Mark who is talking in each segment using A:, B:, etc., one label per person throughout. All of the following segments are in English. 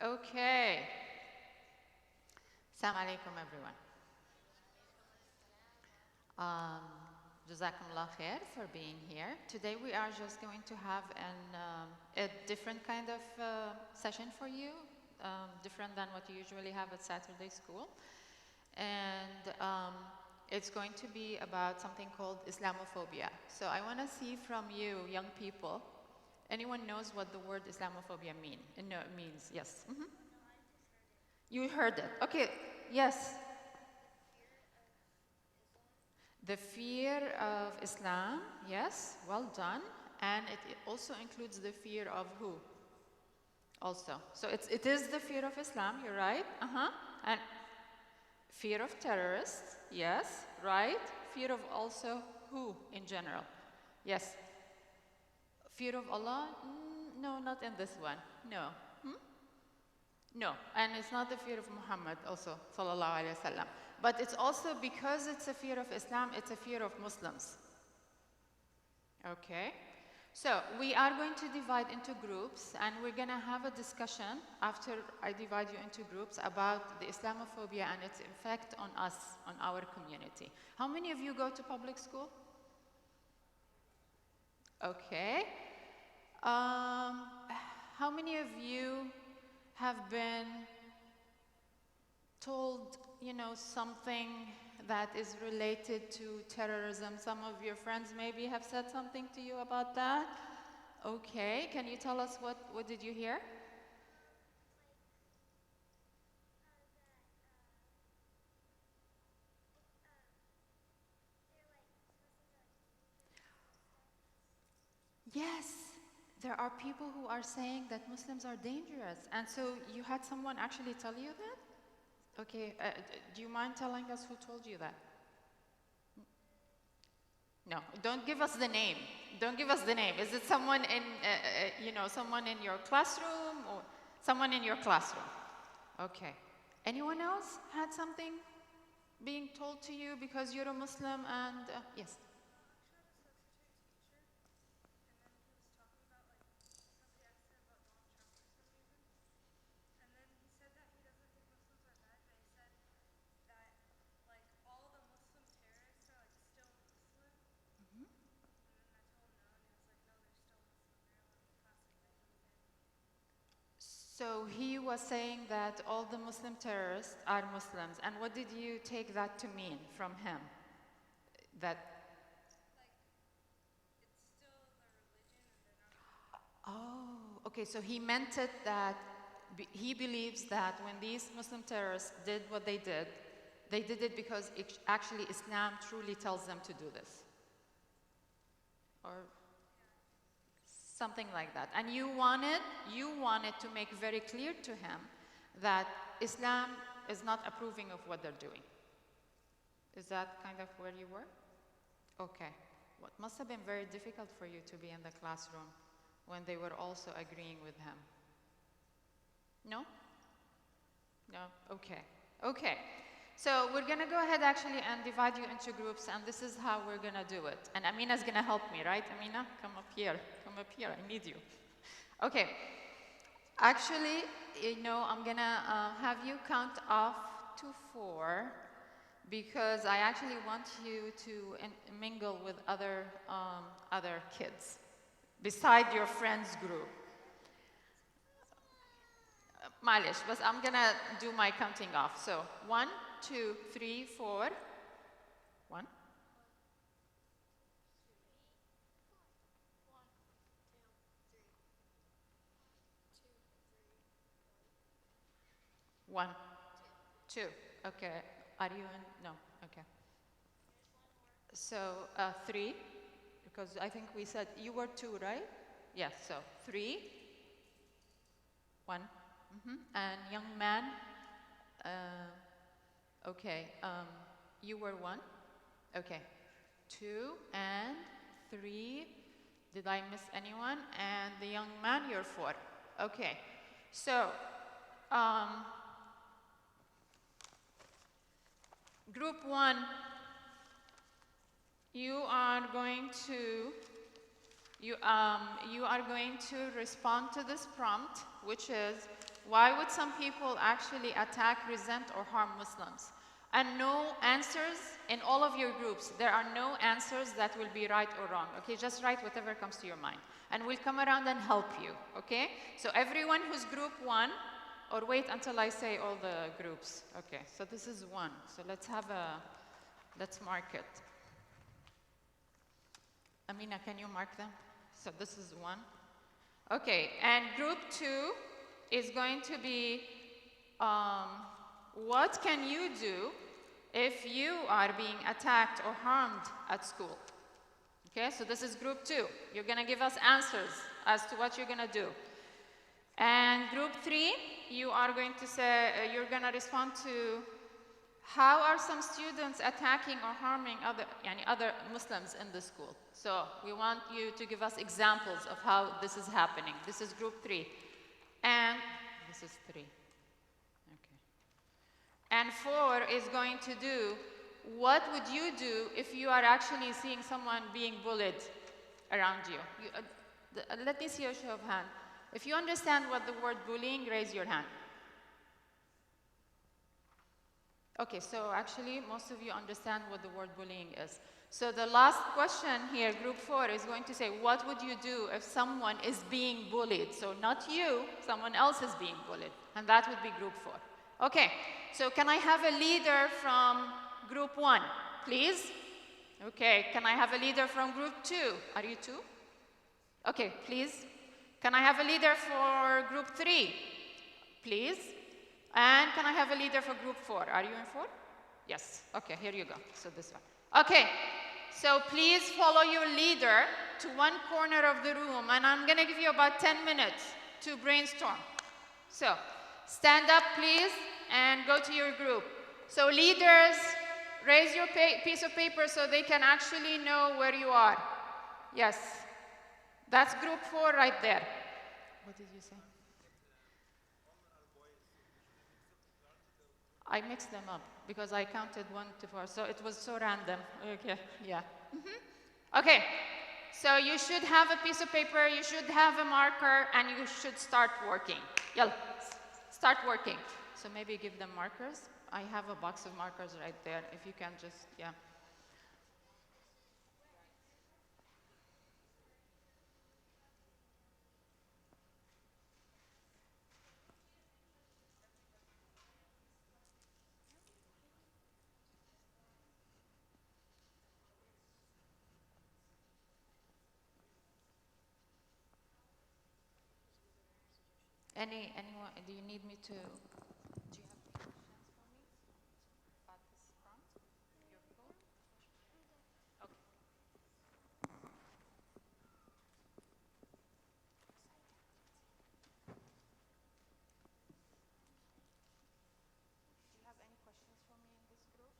A: Okay. Assalamu alaikum, everyone. Jazakumullah khair for being here. Today we are just going to have a different kind of session for you, different than what you usually have at Saturday school. And it's going to be about something called Islamophobia. So I want to see from you, young people, anyone knows what the word Islamophobia means? Yes. Mm-hmm. You heard it. Okay, yes. The fear of Islam, yes, well done. And it also includes the fear of who? Also. So it is the fear of Islam, you're right. And fear of terrorists, yes, right. Fear of also who in general? Yes. Fear of Allah? No, not in this one. No. No, and it's not the fear of Muhammad also, sallallahu alaihi wasallam. But it's also because it's a fear of Islam, it's a fear of Muslims. Okay, so we are going to divide into groups, and we're going to have a discussion after I divide you into groups about the Islamophobia and its effect on us, on our community. How many of you go to public school? Okay. How many of you have been told, something that is related to terrorism? Some of your friends maybe have said something to you about that. Okay, can you tell us what did you hear? Yes, there are people who are saying that Muslims are dangerous. And so you had someone actually tell you that? Okay, do you mind telling us who told you that? No, don't give us the name. Don't give us the name. Is it someone in, someone in your classroom or someone in your classroom? Okay. Anyone else had something being told to you because you're a Muslim and, yes? So he was saying that all the Muslim terrorists are Muslims. And what did you take that to mean from him? That oh, okay, so he meant it that he believes that when these Muslim terrorists did what they did it because actually Islam truly tells them to do this. Or something like that. And you wanted to make very clear to him that Islam is not approving of what they're doing. Is that kind of where you were? Okay. What must have been very difficult for you to be in the classroom when they were also agreeing with him? No? No? Okay. Okay. So we're going to go ahead actually and divide you into groups, and this is how we're going to do it. And Amina's going to help me, right? Amina, come up here. Come up here. I need you. Okay. Actually, I'm going to have you count off to 4 because I actually want you to mingle with other kids beside your friends group. Malish, but I'm going to do my counting off. So 1, 2, 3, 4. 1. 1, 2. Okay. Are you in? No. Okay. So 3, because I think we said you were 2, right? Yes. So 3, 1. And young man, okay, you were 1, okay, 2 and 3, did I miss anyone? And the young man, you're 4, okay. So, group 1, you are going to respond to this prompt, which is Why would some people actually attack, resent, or harm Muslims? And no answers in all of your groups. There are no answers that will be right or wrong. Okay, just write whatever comes to your mind. And we'll come around and help you, okay? So everyone who's group 1, or wait until I say all the groups. Okay, so this is 1. So let's mark it. Amina, can you mark them? So this is 1. Okay, and group 2 is going to be, what can you do if you are being attacked or harmed at school? Okay, so this is group 2. You're going to give us answers as to what you're going to do. And group 3, you are going to say, you're going to respond to how are some students attacking or harming other Muslims in the school. So we want you to give us examples of how this is happening. This is group 3. And this is 3. Okay. And 4 is going to do, what would you do if you are actually seeing someone being bullied around you? Let me see a show of hand. If you understand what the word bullying, raise your hand. Okay, so actually most of you understand what the word bullying is. So the last question here, group 4, is going to say, what would you do if someone is being bullied? So not you, someone else is being bullied. And that would be group 4. Okay, so can I have a leader from group 1, please? Okay, can I have a leader from group 2? Are you 2? Okay, please. Can I have a leader for group 3? Please. And can I have a leader for group 4? Are you in 4? Yes. Okay, here you go. So this one. Okay, so please follow your leader to one corner of the room, and I'm going to give you about 10 minutes to brainstorm. So stand up, please, and go to your group. So leaders, raise your piece of paper so they can actually know where you are. Yes. That's group 4 right there. What did you say? I mixed them up because I counted 1 to 4, so it was so random. Okay, yeah. Okay, so you should have a piece of paper, you should have a marker, and you should start working. Yalla, start working. So maybe give them markers. I have a box of markers right there. If you can just, yeah. Anyone, do you need me to, do you have any questions for me about this prompt? You're cool? Okay. Do you have any questions for me in this group?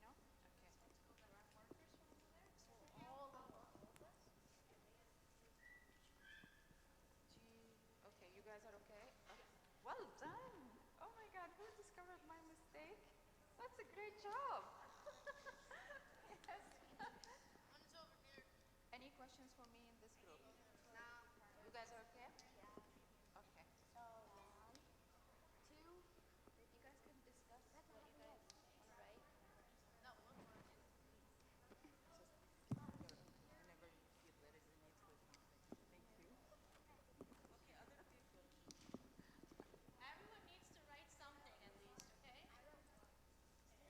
A: No? Okay. Okay, you guys are okay? Okay. Well done. Oh my God, who discovered my mistake? That's a great job. Yes. One's over here. Any questions for me in this group? No. You guys are okay? Yeah. Okay. So, 1, 2, you guys can discuss what you guys want to write. No, one more. Whenever you feel there is a need for something. Thank you. Okay, other people. Everyone needs to write something at least, okay? I don't know.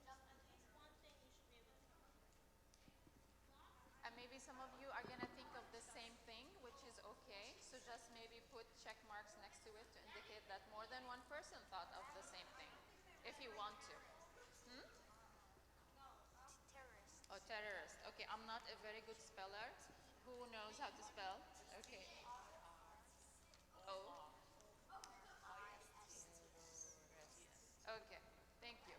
A: Just at least one thing you should be able to come up with. And maybe some of you are going to think of the same thing, which is okay. So just maybe put check marks next to it to indicate that more than one person thought of the same thing, if you want to. Terrorist. Oh, terrorist. Okay, I'm not a very good speller. Who knows how to spell? Okay. O. Okay, thank you.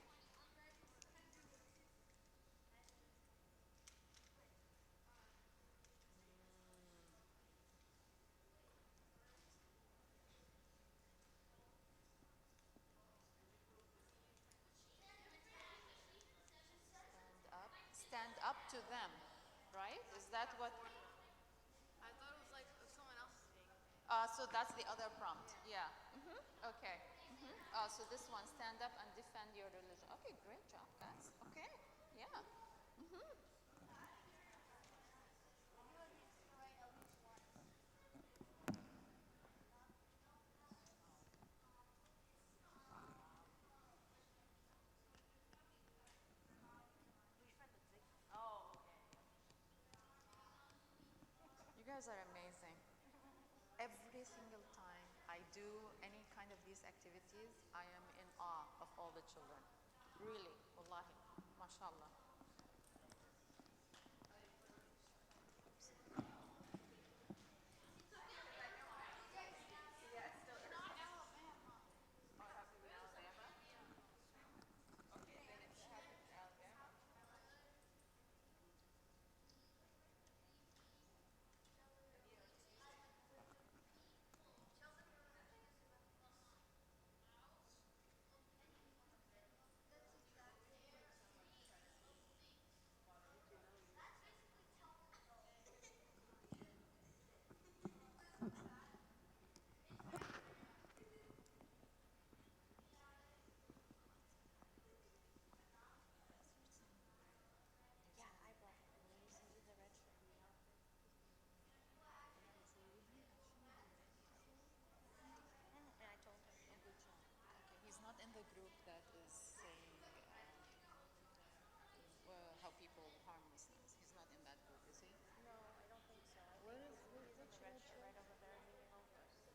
A: Stand up to them, right? Is that what? I thought it was like if someone else is being. So that's the other prompt. Yeah. Okay. So this one, stand up and defend your religion. Okay, great job, guys. Okay. Yeah. You guys are amazing. Every single time I do any kind of these activities, I am in awe of all the children. Really, wallahi, mashallah. He's not in the group that is saying how people harm Muslims. He's not in that group, is he? Where is it? Right over there.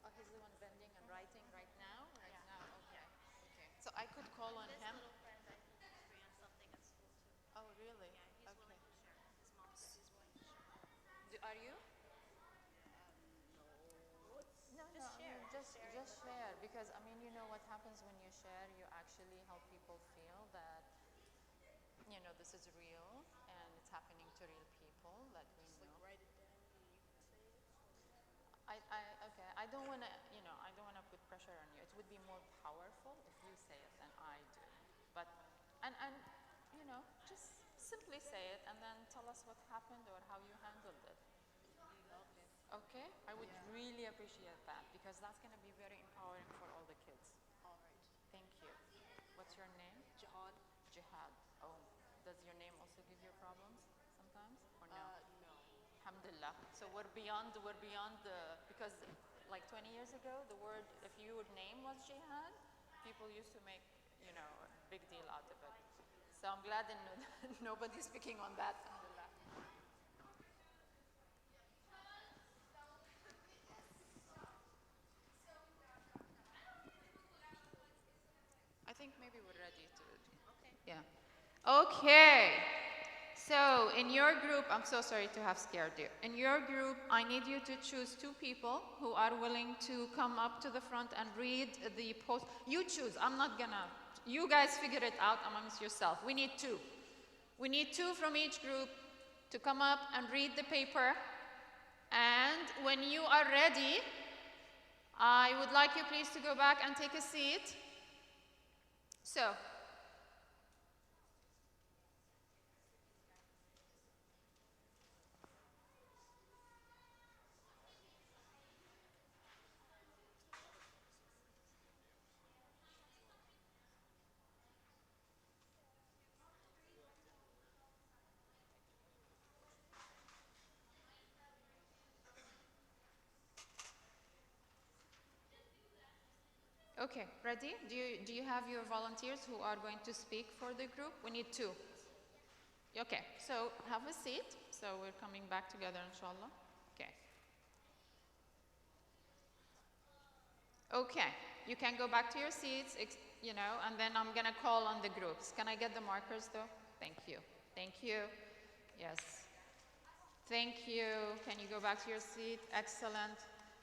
A: Oh, he's the one bending and writing right now? Right now, okay. Okay. So I could call on him. Oh, really? Okay. Are you? No, no, I mean, just share, because I mean, you know what happens when you share, you actually help people feel that, you know, this is real and it's happening to real people that we know. Write it down and you can say it. Okay, I don't want to, you know, I don't want to put pressure on you. It would be more powerful if you say it than I do. But, and you know, just simply say it and then tell us what happened or how you handled it. Okay, I would really appreciate that, because that's going to be very empowering for all the kids. All right. Thank you. What's your name? Jihad. Jihad. Oh, does your name also give you problems sometimes, or no? No. Alhamdulillah. So we're beyond the, because like 20 years ago, the word, if your name was jihad, people used to make, you know, a big deal out of it. So I'm glad that nobody's speaking on that. Alhamdulillah. I think maybe we're ready to. Okay. Yeah. Okay. So in your group, I'm so sorry to have scared you. In your group, I need you to choose 2 people who are willing to come up to the front and read the post. You choose. I'm not gonna. You guys figure it out amongst yourself. We need 2. We need 2 from each group to come up and read the paper. And when you are ready, I would like you please to go back and take a seat. So, okay, ready? Do you have your volunteers who are going to speak for the group? We need 2. Okay, so have a seat. So we're coming back together, inshallah. Okay. Okay, you can go back to your seats, you know, and then I'm gonna call on the groups. Can I get the markers though? Thank you. Thank you. Yes. Thank you. Can you go back to your seat? Excellent.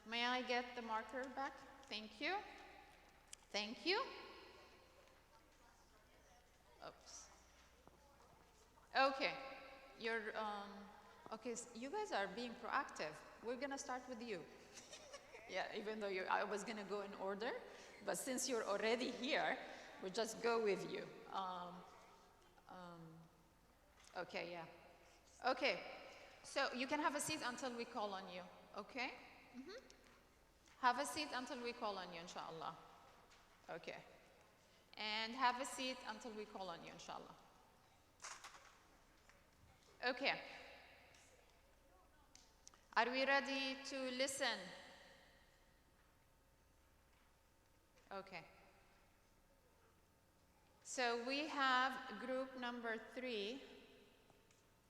A: May I get the marker back? Thank you. Thank you. Oops. Okay. Okay, so you guys are being proactive. We're gonna start with you. Yeah, even though I was gonna go in order, but since you're already here, we'll just go with you. Okay, yeah. Okay, so you can have a seat until we call on you, okay? Have a seat until we call on you, inshallah. Okay. And have a seat until we call on you, inshallah. Okay. Are we ready to listen? Okay. So we have group number 3,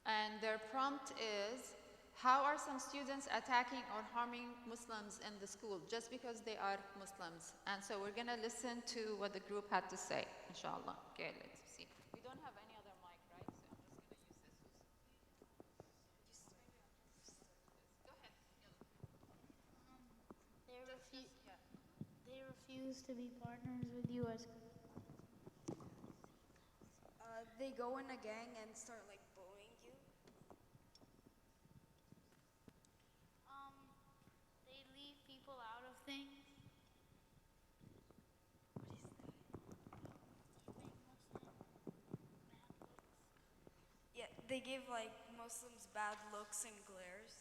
A: and their prompt is, how are some students attacking or harming Muslims in the school just because they are Muslims? And so we're going to listen to what the group had to say, inshallah. Okay, let's see. We don't have any other mic, right? So I'm just going to use this. Go ahead.
B: They refuse to be partners with you as
C: They go in a gang and start like bullying you.
B: They leave people out of things.
C: Yeah, they give like Muslims bad looks and glares.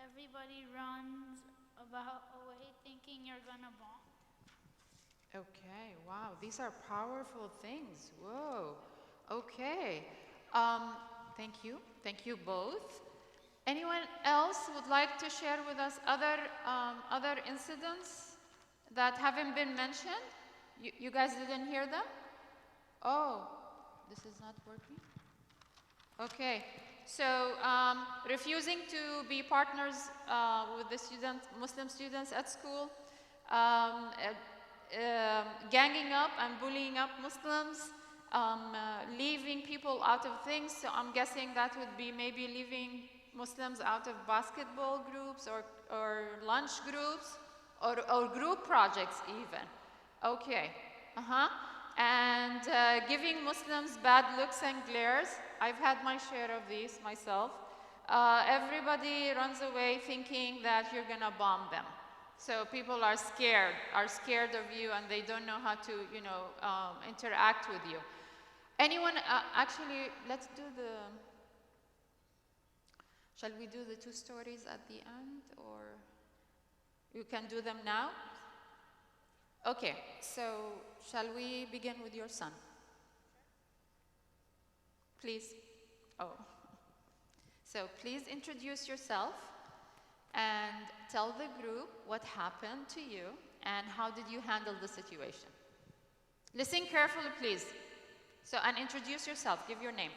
B: Everybody runs away thinking you're gonna bomb.
A: Okay, wow, these are powerful things. Whoa, okay. Thank you. Thank you both. Anyone else would like to share with us other incidents that haven't been mentioned? You guys didn't hear them? Oh, this is not working? Okay, so refusing to be partners with the Muslim students at school, ganging up and bullying up Muslims, leaving people out of things. So I'm guessing that would be maybe leaving Muslims out of basketball groups or lunch groups or group projects even. Okay, and giving Muslims bad looks and glares. I've had my share of these myself. Everybody runs away thinking that you're gonna bomb them. So people are scared of you, and they don't know how to, interact with you. Anyone, actually, let's do shall we do the 2 stories at the end, or you can do them now? Okay, so shall we begin with your son? Please. Oh. So please introduce yourself and tell the group what happened to you and how did you handle the situation. Listen carefully, please. So, and introduce yourself. Give your name.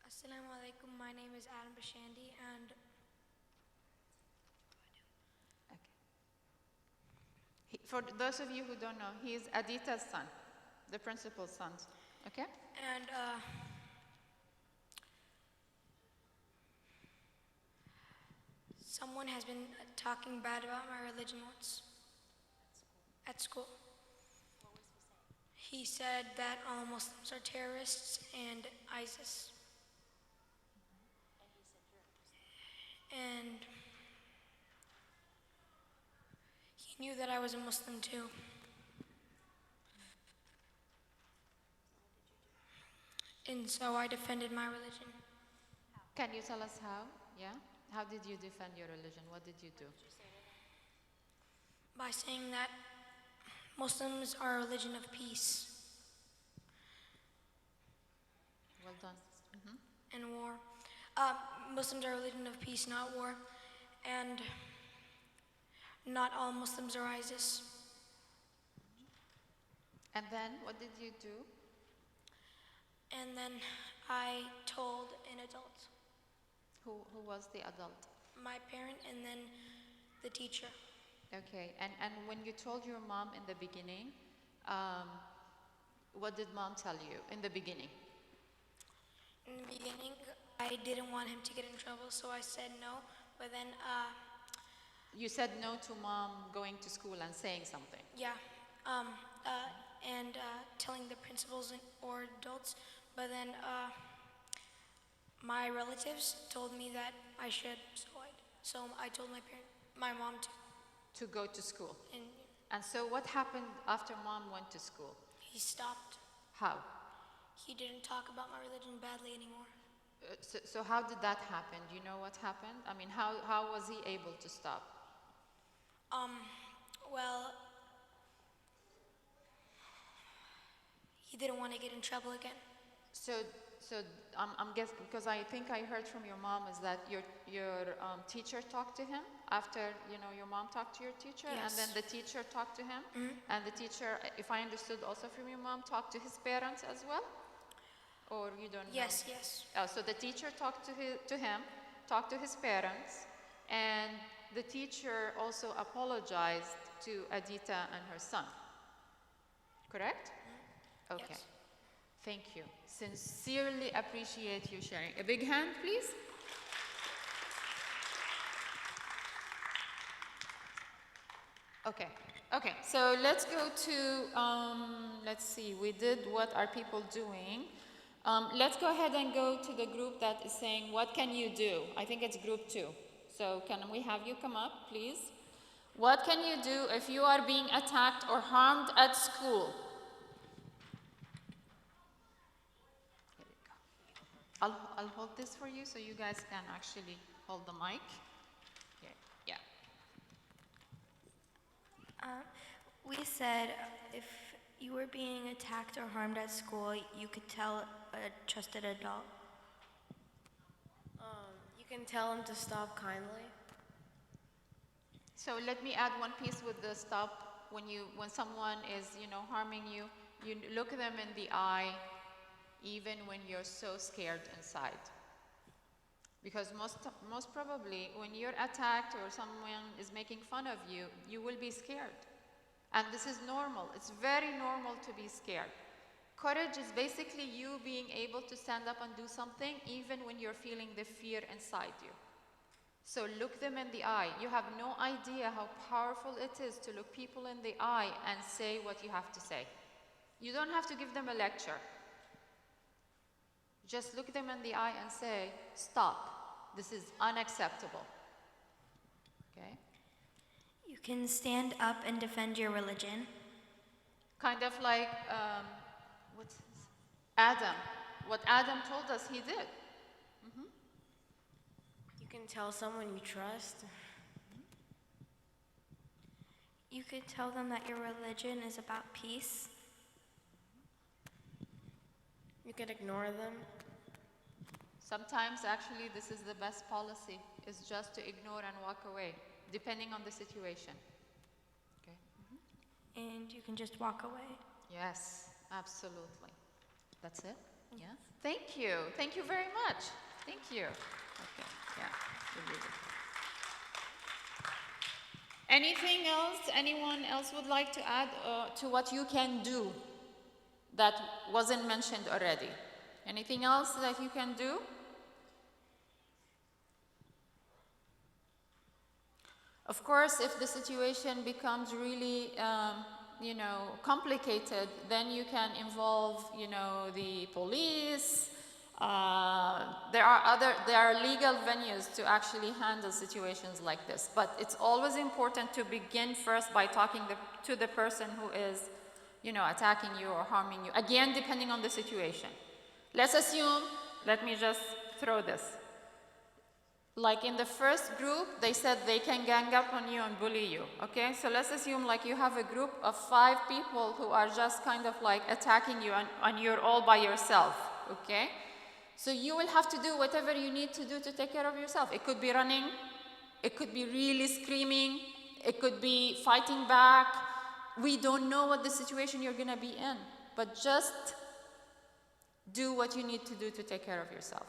D: Assalamu alaikum. My name is Adam Bashandi, and
A: Okay. For those of you who don't know, he is Adita's son, the principal's son. Okay?
D: and someone has been talking bad about my religion once at school.
B: What was he saying?
D: He said that all Muslims are terrorists and ISIS.
B: And he said you're a Muslim.
D: And he knew that I was a Muslim too. And so I defended my religion.
A: Can you tell us how? Yeah? How did you defend your religion? What did you do?
B: What did you say to him?
D: By saying that Muslims are a religion of peace
A: Well done.
D: and war. Muslims are a religion of peace, not war. And not all Muslims are ISIS.
A: And then what did you do?
D: And then I told an adult,
A: Who was the adult?
D: my parent, and then the teacher.
A: Okay, and when you told your mom in the beginning, what did mom tell you in the beginning?
D: In the beginning, I didn't want him to get in trouble, so I said no. But then,
A: You said no to mom going to school and saying something.
D: yeah, and telling the principals or adults. But then my relatives told me that I should, so I told my mom
A: To go to school.
D: and
A: And so what happened after mom went to school?
D: he stopped.
A: How?
D: He didn't talk about my religion badly anymore.
A: So how did that happen? Do you know what happened? I mean, how was he able to stop?
D: Well, he didn't want to get in trouble again.
A: So I'm guessing, because I think I heard from your mom is that your teacher talked to him after, you know, your mom talked to your teacher, and
D: Yes.
A: then the teacher talked to him, and the teacher, if I understood also from your mom, talked to his parents as well, or you don't know?
D: Yes, yes.
A: Oh, so the teacher talked to him, talked to his parents, and the teacher also apologized to Adita and her son. Correct? Okay.
D: Yes.
A: Thank you. Sincerely appreciate you sharing. A big hand, please. Okay. Okay. So let's go to, let's see, we did what are people doing. Let's go ahead and go to the group that is saying, what can you do? I think it's group 2. So can we have you come up, please? What can you do if you are being attacked or harmed at school? Here we go. I'll hold this for you so you guys can actually hold the mic. Here. Yeah.
E: We said if you were being attacked or harmed at school, you could tell a trusted adult.
F: You can tell them to stop kindly.
A: So let me add one piece with the stop. When someone is, you know, harming you, you look them in the eye, even when you're so scared inside. Because most probably, when you're attacked or someone is making fun of you, you will be scared. And this is normal. It's very normal to be scared. Courage is basically you being able to stand up and do something even when you're feeling the fear inside you. So look them in the eye. You have no idea how powerful it is to look people in the eye and say what you have to say. You don't have to give them a lecture. Just look them in the eye and say, stop. This is unacceptable. Okay?
E: You can stand up and defend your religion.
A: Kind of like what's his? Adam. What Adam told us he did.
F: You can tell someone you trust.
E: You could tell them that your religion is about peace.
F: You can ignore them.
A: Sometimes actually this is the best policy, is just to ignore and walk away, depending on the situation. Okay.
E: And you can just walk away.
A: Yes, absolutely. That's it? Yeah. Thank you. Thank you very much. Thank you. Okay. Yeah. Really good. Anything else? Anyone else would like to add to what you can do that wasn't mentioned already? Anything else that you can do? Of course, if the situation becomes really, complicated, then you can involve, the police. There are legal venues to actually handle situations like this. But it's always important to begin first by talking to the person who is, attacking you or harming you. Again, depending on the situation. Let's assume, let me just throw this. Like in the first group, they said they can gang up on you and bully you, okay? So let's assume like you have a group of 5 people who are just kind of like attacking you and you're all by yourself, okay? So you will have to do whatever you need to do to take care of yourself. It could be running, it could be really screaming, it could be fighting back. We don't know what the situation you're gonna be in, but just do what you need to do to take care of yourself.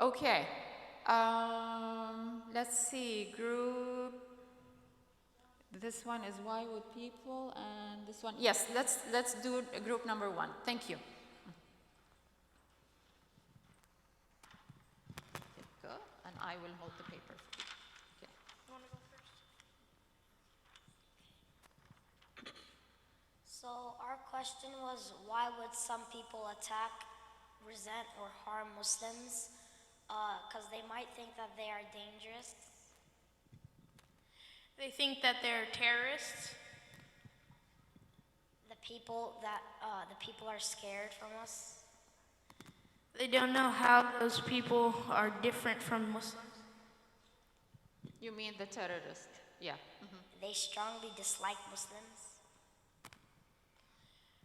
A: Okay. Let's see, group, this one is why would people, and this one, yes, let's do group number 1. Thank you. There you go, and I will hold the paper for you. Okay.
C: You want to go first?
D: So our question was, why would some people attack, resent, or harm Muslims? Because they might think that they are dangerous.
G: They think that they're terrorists.
D: The people are scared from us.
G: They don't know how those people are different from Muslims.
A: You mean the terrorist? Yeah.
D: They strongly dislike Muslims.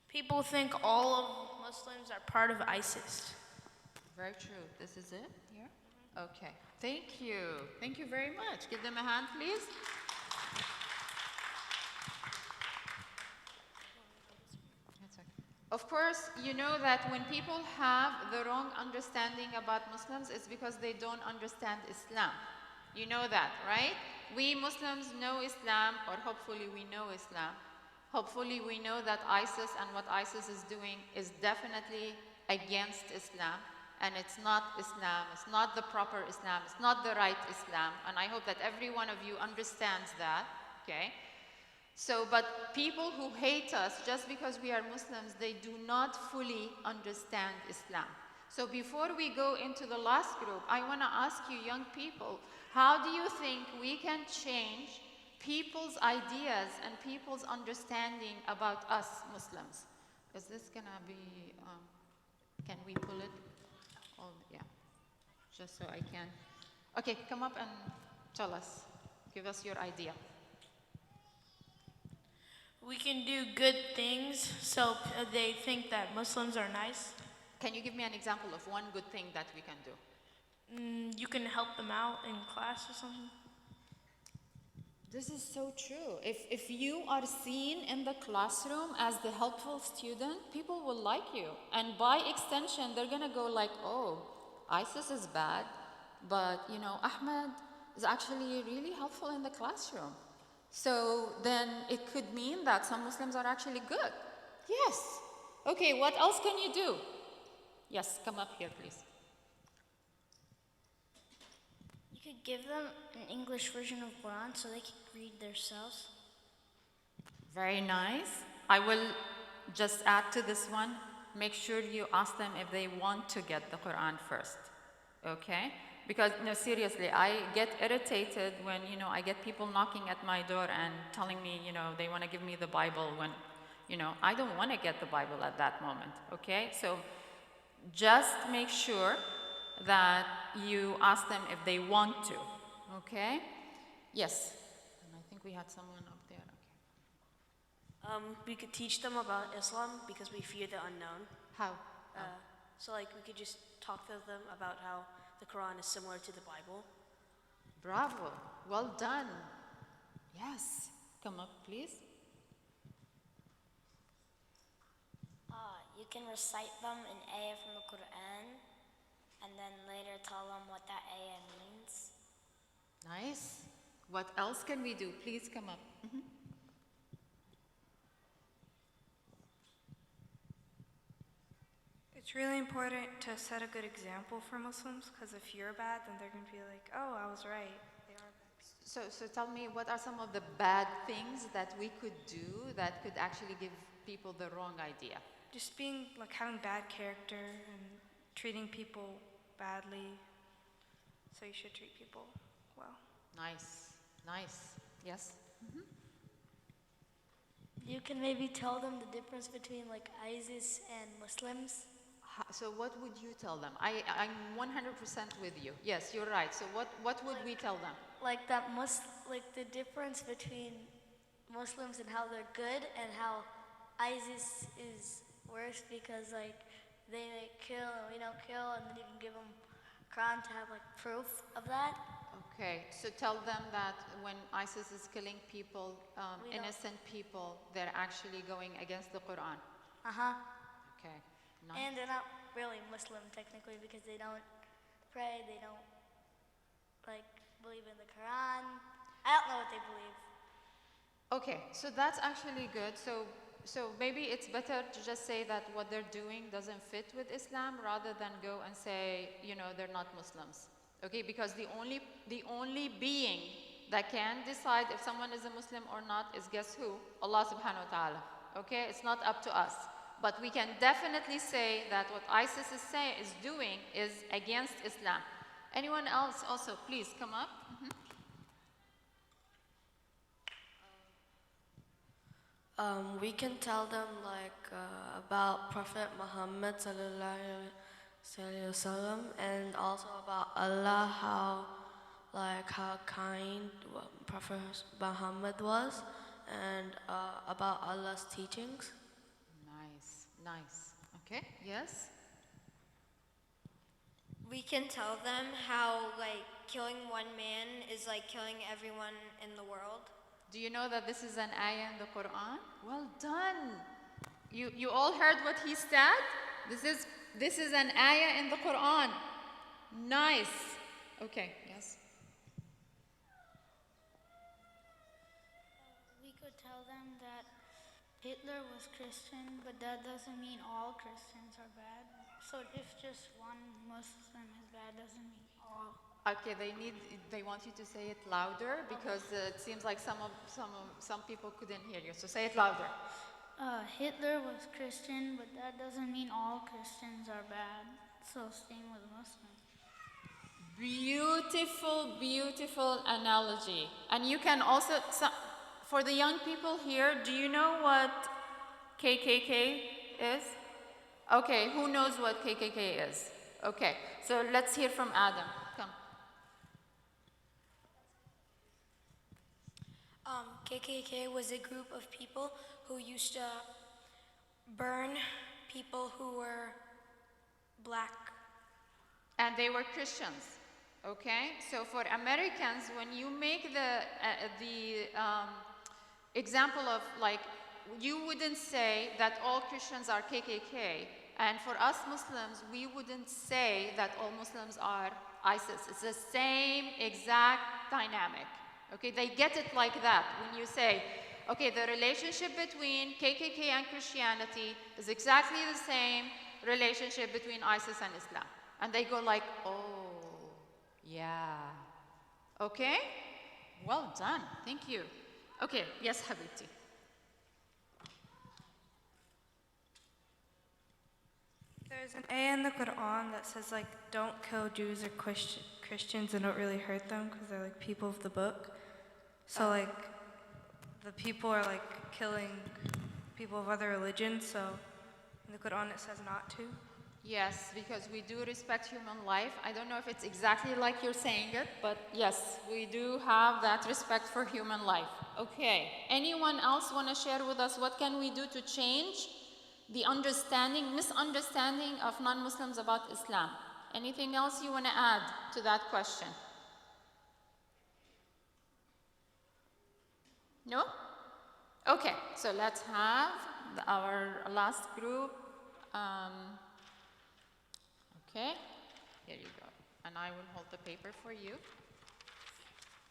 G: People think all of Muslims are part of ISIS.
A: Very true. This is it here? Okay. Thank you. Thank you very much. Give them a hand, please. That's okay. Of course, you know that when people have the wrong understanding about Muslims, it's because they don't understand Islam. You know that, right? We Muslims know Islam, or hopefully we know Islam. Hopefully we know that ISIS and what ISIS is doing is definitely against Islam, and it's not Islam, it's not the proper Islam, it's not the right Islam, and I hope that every one of you understands that, okay? So, but people who hate us just because we are Muslims, they do not fully understand Islam. So before we go into the last group, I want to ask you young people, how do you think we can change people's ideas and people's understanding about us Muslims? Is this going to be, can we pull it? Oh, yeah, just so I can. Okay, come up and tell us, give us your idea.
G: We can do good things so they think that Muslims are nice.
A: Can you give me an example of one good thing that we can do?
G: You can help them out in class or something.
A: This is so true. If you are seen in the classroom as the helpful student, people will like you. And by extension, they're going to go like, oh, ISIS is bad, but, you know, Ahmed is actually really helpful in the classroom. So then it could mean that some Muslims are actually good. Yes. Okay, what else can you do? Yes, come up here, please.
B: You could give them an English version of Quran so they can read themselves.
A: Very nice. I will just add to this one. Make sure you ask them if they want to get the Quran first. Okay? Because, no, seriously, I get irritated when, you know, I get people knocking at my door and telling me, you know, they want to give me the Bible when, you know, I don't want to get the Bible at that moment. Okay? So just make sure that you ask them if they want to. Okay? Yes. And I think we had someone up there. Okay.
H: We could teach them about Islam because we fear the unknown.
A: How?
H: So like we could just talk to them about how the Quran is similar to the Bible.
A: Bravo. Well done. Yes. Come up, please.
D: You can recite them an ayah from the Quran and then later tell them what that ayah means.
A: Nice. What else can we do? Please come up.
I: It's really important to set a good example for Muslims, because if you're bad, then they're going to be like, oh, I was right. They are bad.
A: So tell me, what are some of the bad things that we could do that could actually give people the wrong idea?
I: Just being, like, having bad character and treating people badly. So you should treat people well.
A: Nice. Nice. Yes?
B: You can maybe tell them the difference between like ISIS and Muslims.
A: So what would you tell them? I'm 100% with you. Yes, you're right. So what would we tell them?
B: Like that like the difference between Muslims and how they're good and how ISIS is worse because like they like kill and we don't kill, and then you can give them Quran to have like proof of that.
A: Okay, so tell them that when ISIS is killing people, innocent people, they're actually going against the Quran. Okay, nice.
B: And they're not really Muslim technically because they don't pray, they don't like believe in the Quran. I don't know what they believe.
A: Okay, so that's actually good. So maybe it's better to just say that what they're doing doesn't fit with Islam rather than go and say, you know, they're not Muslims. Okay, because the only being that can decide if someone is a Muslim or not is guess who? Allah subhanahu wa ta'ala. Okay, it's not up to us. But we can definitely say that what ISIS is doing is against Islam. Anyone else also, please come up.
F: We can tell them like about Prophet Muhammad and also about Allah, how kind Prophet Muhammad was, and about Allah's teachings.
A: Nice, nice. Okay, yes?
E: We can tell them how, like, killing one man is like killing everyone in the world.
A: Do you know that this is an ayah in the Quran? Well done. You all heard what he said? This is an ayah in the Quran. Nice. Okay, yes.
J: We could tell them that Hitler was Christian, but that doesn't mean all Christians are bad. So if just one Muslim is bad, doesn't mean all.
A: Okay, they want you to say it louder because it seems like some people couldn't hear you. So say it louder.
J: Hitler was Christian, but that doesn't mean all Christians are bad. So same with Muslims.
A: Beautiful, beautiful analogy. And you can also, for the young people here, do you know what KKK is? Okay, who knows what KKK is? Okay, so let's hear from Adam. Come.
K: KKK was a group of people who used to burn people who were black.
A: And they were Christians, okay? So for Americans, when you make the example of, like, you wouldn't say that all Christians are KKK, and for us Muslims, we wouldn't say that all Muslims are ISIS. It's the same exact dynamic, okay? They get it like that when you say, okay, the relationship between KKK and Christianity is exactly the same relationship between ISIS and Islam. And they go like, oh, yeah. Okay? Well done. Thank you. Okay, yes, Habibti.
I: There's an ayah in the Quran that says, like, don't kill Jews or Christians and don't really hurt them because they're like people of the book. So like the people are like killing people of other religions, so in the Quran it says not to.
A: Yes, because we do respect human life. I don't know if it's exactly like you're saying it, but yes, we do have that respect for human life. Okay, anyone else want to share with us what can we do to change the misunderstanding of non-Muslims about Islam? Anything else you want to add to that question? No? Okay, so let's have our last group. Okay, here you go. And I will hold the paper for you.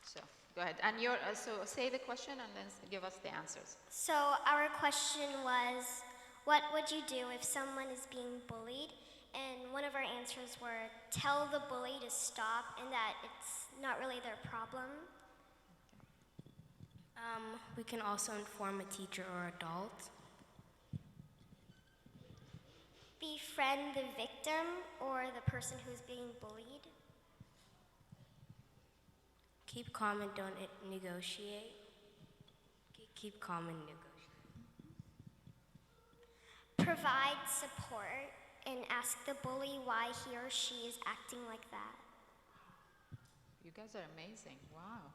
A: So, go ahead. And so say the question and then give us the answers.
L: So our question was, what would you do if someone is being bullied? And one of our answers were, tell the bully to stop and that it's not really their problem.
F: We can also inform a teacher or adult.
L: Befriend the victim or the person who's being bullied.
F: Keep calm and don't negotiate. Keep calm and negotiate.
L: Provide support and ask the bully why he or she is acting like that.
A: You guys are amazing. Wow.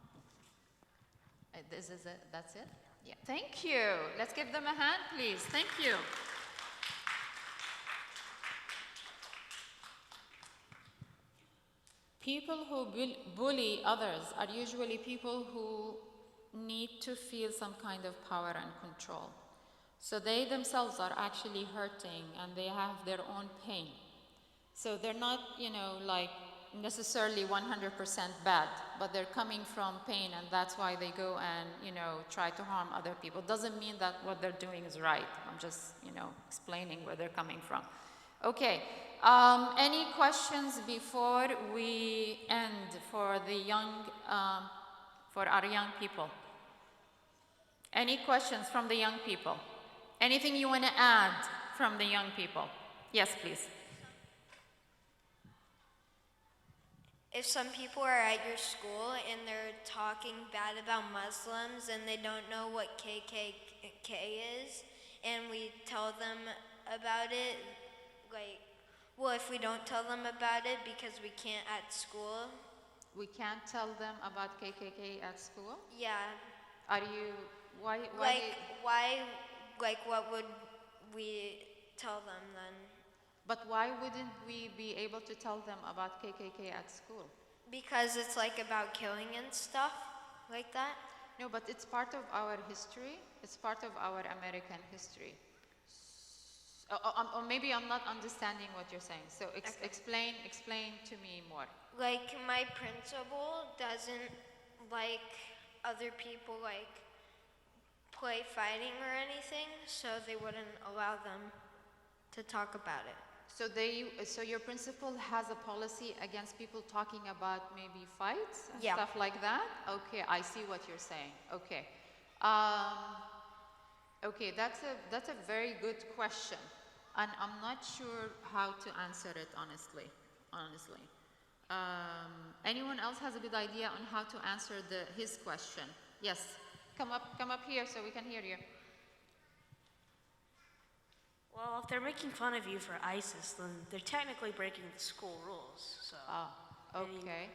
A: This is it? That's it? Yeah. Thank you. Let's give them a hand, please. Thank you. People who bully others are usually people who need to feel some kind of power and control. So they themselves are actually hurting and they have their own pain. So they're not, like necessarily 100% bad, but they're coming from pain and that's why they go and, try to harm other people. Doesn't mean that what they're doing is right. I'm just, explaining where they're coming from. Okay, any questions before we end for our young people? Any questions from the young people? Anything you want to add from the young people? Yes, please.
E: If some people are at your school and they're talking bad about Muslims and they don't know what KKK is, and we tell them about it, like,
M: Well, if we don't tell them about it because we can't at school.
A: We can't tell them about KKK at school?
M: Yeah.
A: Are you, why?
M: Like what would we tell them then?
A: But why wouldn't we be able to tell them about KKK at school?
M: Because it's like about killing and stuff like that.
A: No, but it's part of our history. It's part of our American history. Or maybe I'm not understanding what you're saying. So explain to me more.
M: Like my principal doesn't like other people like play fighting or anything, so they wouldn't allow them to talk about it.
A: So your principal has a policy against people talking about maybe fights and
M: Yeah.
A: stuff like that? Okay, I see what you're saying. Okay. Okay, that's a very good question. And I'm not sure how to answer it honestly. Anyone else has a good idea on how to answer his question? Yes, come up here so we can hear you.
H: Well, if they're making fun of you for ISIS, then they're technically breaking the school rules. So.
A: Okay.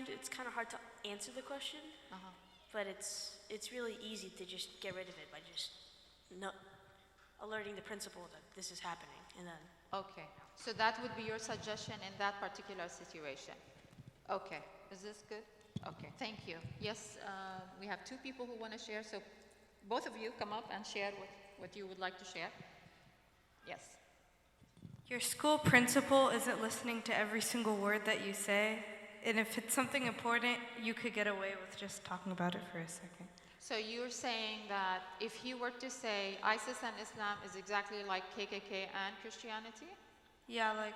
H: It's kind of hard to answer the question, but it's really easy to just get rid of it by just alerting the principal that this is happening, and then.
A: Okay, so that would be your suggestion in that particular situation. Okay, is this good? Okay, thank you. Yes, we have two people who want to share, so both of you come up and share what you would like to share. Yes.
I: Your school principal isn't listening to every single word that you say, and if it's something important, you could get away with just talking about it for a second.
A: So you're saying that if he were to say ISIS and Islam is exactly like KKK and Christianity?
I: Yeah, like...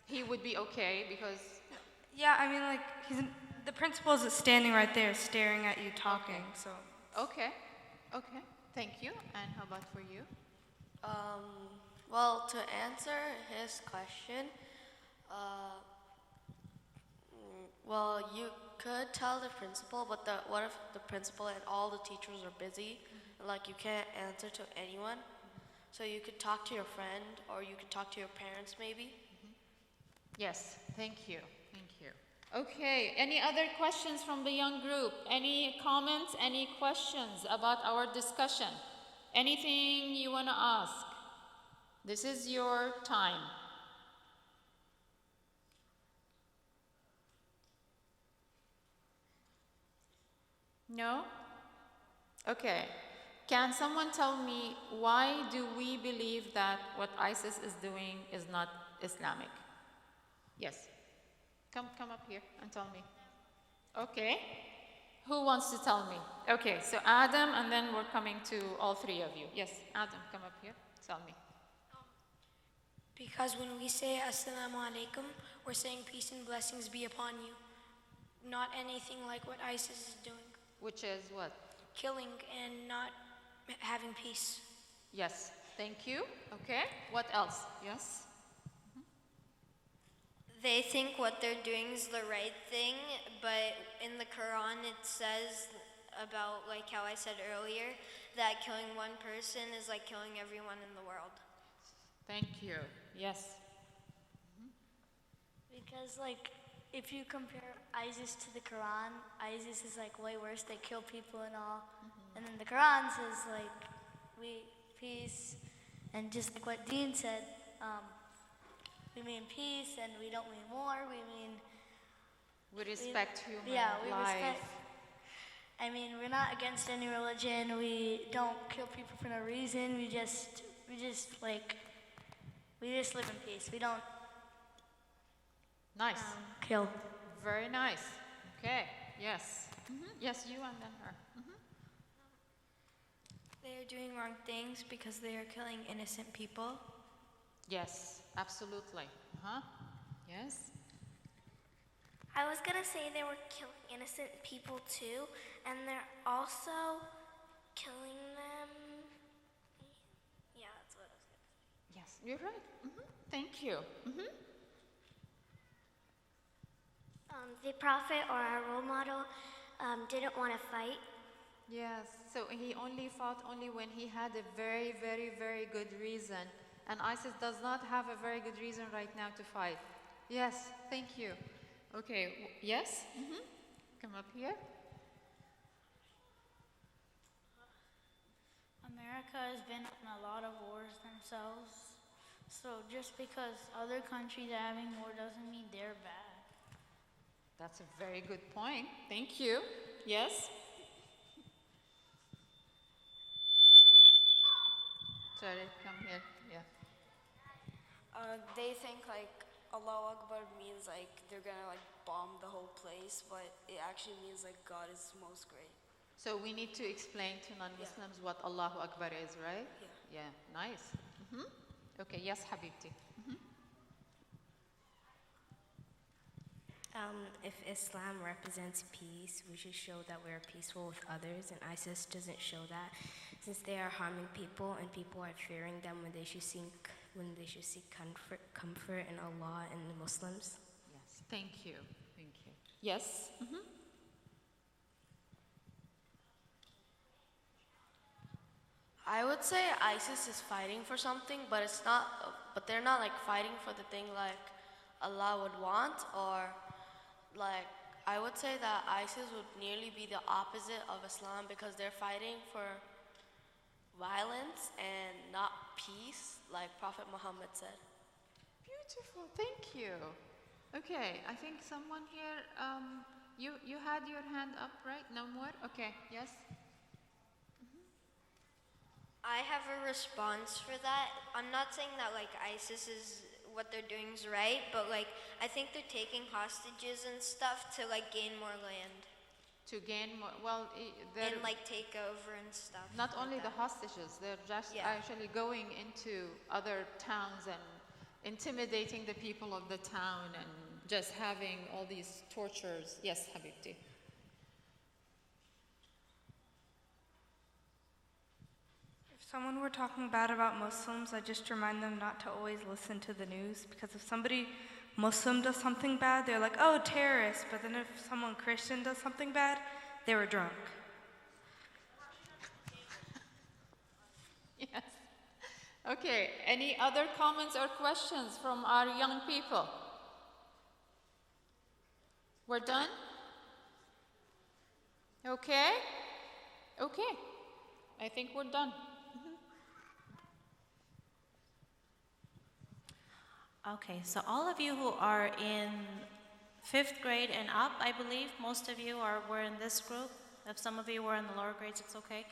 A: He would be okay because...
I: Yeah, I mean, like, the principal is standing right there staring at you talking, so...
A: Okay, thank you. And how about for you?
F: Well, to answer his question, well, you could tell the principal, but what if the principal and all the teachers are busy, and like you can't answer to anyone? So you could talk to your friend, or you could talk to your parents maybe.
A: Yes, thank you. Okay, any other questions from the young group? Any comments, any questions about our discussion? Anything you want to ask? This is your time. No? Okay. Can someone tell me why do we believe that what ISIS is doing is not Islamic? Yes. Come up here and tell me. Okay. Who wants to tell me? Okay, so Adam, and then we're coming to all three of you. Yes, Adam, come up here. Tell me.
K: Because when we say Assalamu alaikum, we're saying peace and blessings be upon you. Not anything like what ISIS is doing.
A: Which is what?
K: Killing and not having peace.
A: Yes, thank you. Okay, what else? Yes?
M: They think what they're doing is the right thing, but in the Quran it says about, like how I said earlier, that killing one person is like killing everyone in the world.
A: Thank you. Yes.
B: Because like, if you compare ISIS to the Quran, ISIS is like way worse. They kill people and all. And then the Quran says like, we peace, and just like what Dean said, we mean peace, and we don't mean war. We mean
A: we respect human
B: we
A: life.
B: respect. I mean, we're not against any religion. We don't kill people for no reason. We just live in peace. We don't.
A: Nice.
B: Kill.
A: Very nice. Okay. Yes. Yes, you and then her.
E: They are doing wrong things because they are killing innocent people.
A: Yes, absolutely. Yes.
L: I was going to say they were killing innocent people too, and they're also killing them. Yeah, that's what I was going to say.
A: Yes, you're right. Thank you.
L: The prophet or our role model didn't want to fight.
A: Yes, so he only fought only when he had a very, very, very good reason and ISIS does not have a very good reason right now to fight. Yes, thank you. Okay, yes? Come up here.
J: America has been in a lot of wars themselves. So just because other countries are having war doesn't mean they're bad.
A: That's a very good point. Thank you. Yes? Sorry, come here. Yeah.
C: They think like Allahu Akbar means like they're gonna like bomb the whole place, but it actually means like God is most great.
A: So we need to explain to non-Muslims what Allahu Akbar is, right?
C: Yeah.
A: Yeah, nice. Okay, yes, Habibti.
N: If Islam represents peace, we should show that we are peaceful with others, and ISIS doesn't show that, since they are harming people and people are fearing them when they should seek comfort in Allah and the Muslims.
A: Yes, thank you. Thank you. Yes?
F: I would say ISIS is fighting for something, but it's not. But they're not like fighting for the thing like Allah would want, or like I would say that ISIS would nearly be the opposite of Islam because they're fighting for violence and not peace, like Prophet Muhammad said.
A: Beautiful, thank you. Okay, I think someone here, you had your hand up, right? No more? Okay, yes?
M: I have a response for that. I'm not saying that like ISIS is what they're doing is right, but like I think they're taking hostages and stuff to like gain more land.
A: To gain more, well, they're
M: and like take over and stuff.
A: not only
M: like
A: the
M: that.
A: hostages, they're just actually going into other towns and intimidating the people of the town and just having all these tortures. Yes, Habibti.
I: If someone were talking bad about Muslims, I just remind them not to always listen to the news, because if somebody Muslim does something bad, they're like, oh, terrorist. But then if someone Christian does something bad, they were drunk.
A: Yes. Okay, any other comments or questions from our young people? We're done? Okay? Okay. I think we're done.
O: Okay, so all of you who are in 5th grade and up, I believe, most of you were in this group. If some of you were in the lower grades, it's okay.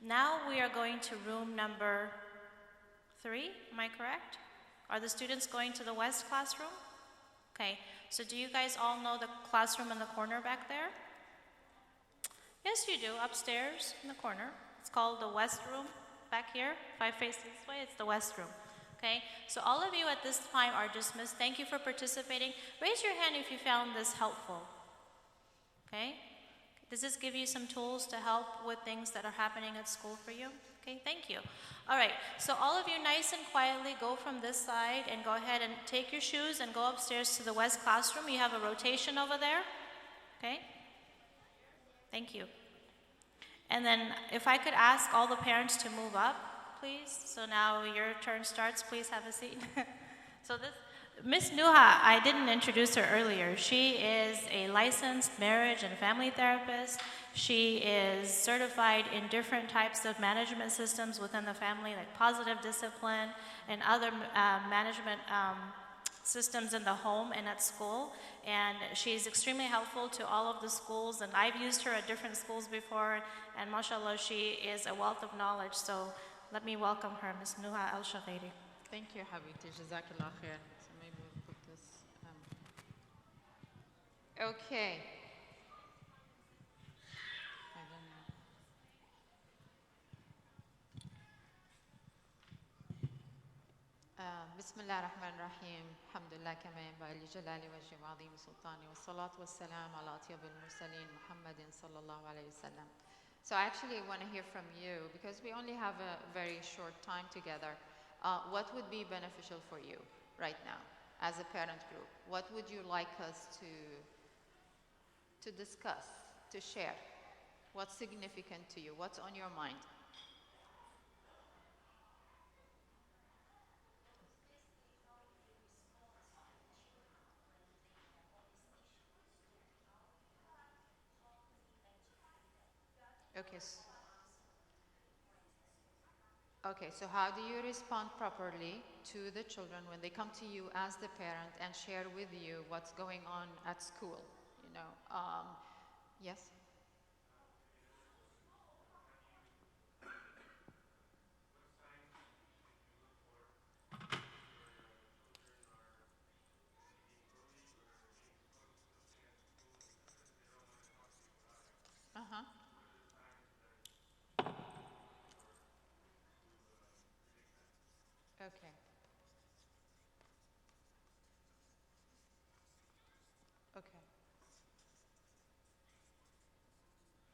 O: Now we are going to room number 3, am I correct? Are the students going to the West classroom? Okay, so do you guys all know the classroom in the corner back there? Yes, you do, upstairs in the corner. It's called the West room back here. If I face this way, it's the West room. Okay, so all of you at this time are dismissed. Thank you for participating. Raise your hand if you found this helpful. Okay, does this give you some tools to help with things that are happening at school for you? Okay, thank you. All right, so all of you nice and quietly go from this side and go ahead and take your shoes and go upstairs to the West classroom. You have a rotation over there. Okay, thank you. And then if I could ask all the parents to move up, please. So now your turn starts. Please have a seat. So this, Miss Noha, I didn't introduce her earlier. She is a licensed marriage and family therapist. She is certified in different types of management systems within the family, like positive discipline and other management systems in the home and at school. And she's extremely helpful to all of the schools. And I've used her at different schools before. And mashallah, she is a wealth of knowledge. So let me welcome her, Ms. Noha Alshugairi.
A: Thank you, Habibti. Jazakallah khair. So maybe we'll put this. Okay. I don't know. بسم الله الرحمن الرحيم الحمد لله كما ينبغي لجلال وجهه وعظيم سلطانه والصلاة والسلام على أطيب المرسلين محمد صلى الله عليه وسلم. So I actually want to hear from you, because we only have a very short time together. What would be beneficial for you right now as a parent group? What would you like us to discuss, to share? What's significant to you? What's on your mind? Okay. Okay, so how do you respond properly to the children when they come to you as the parent and share with you what's going on at school? You know, yes? Uh-huh. Okay. Okay.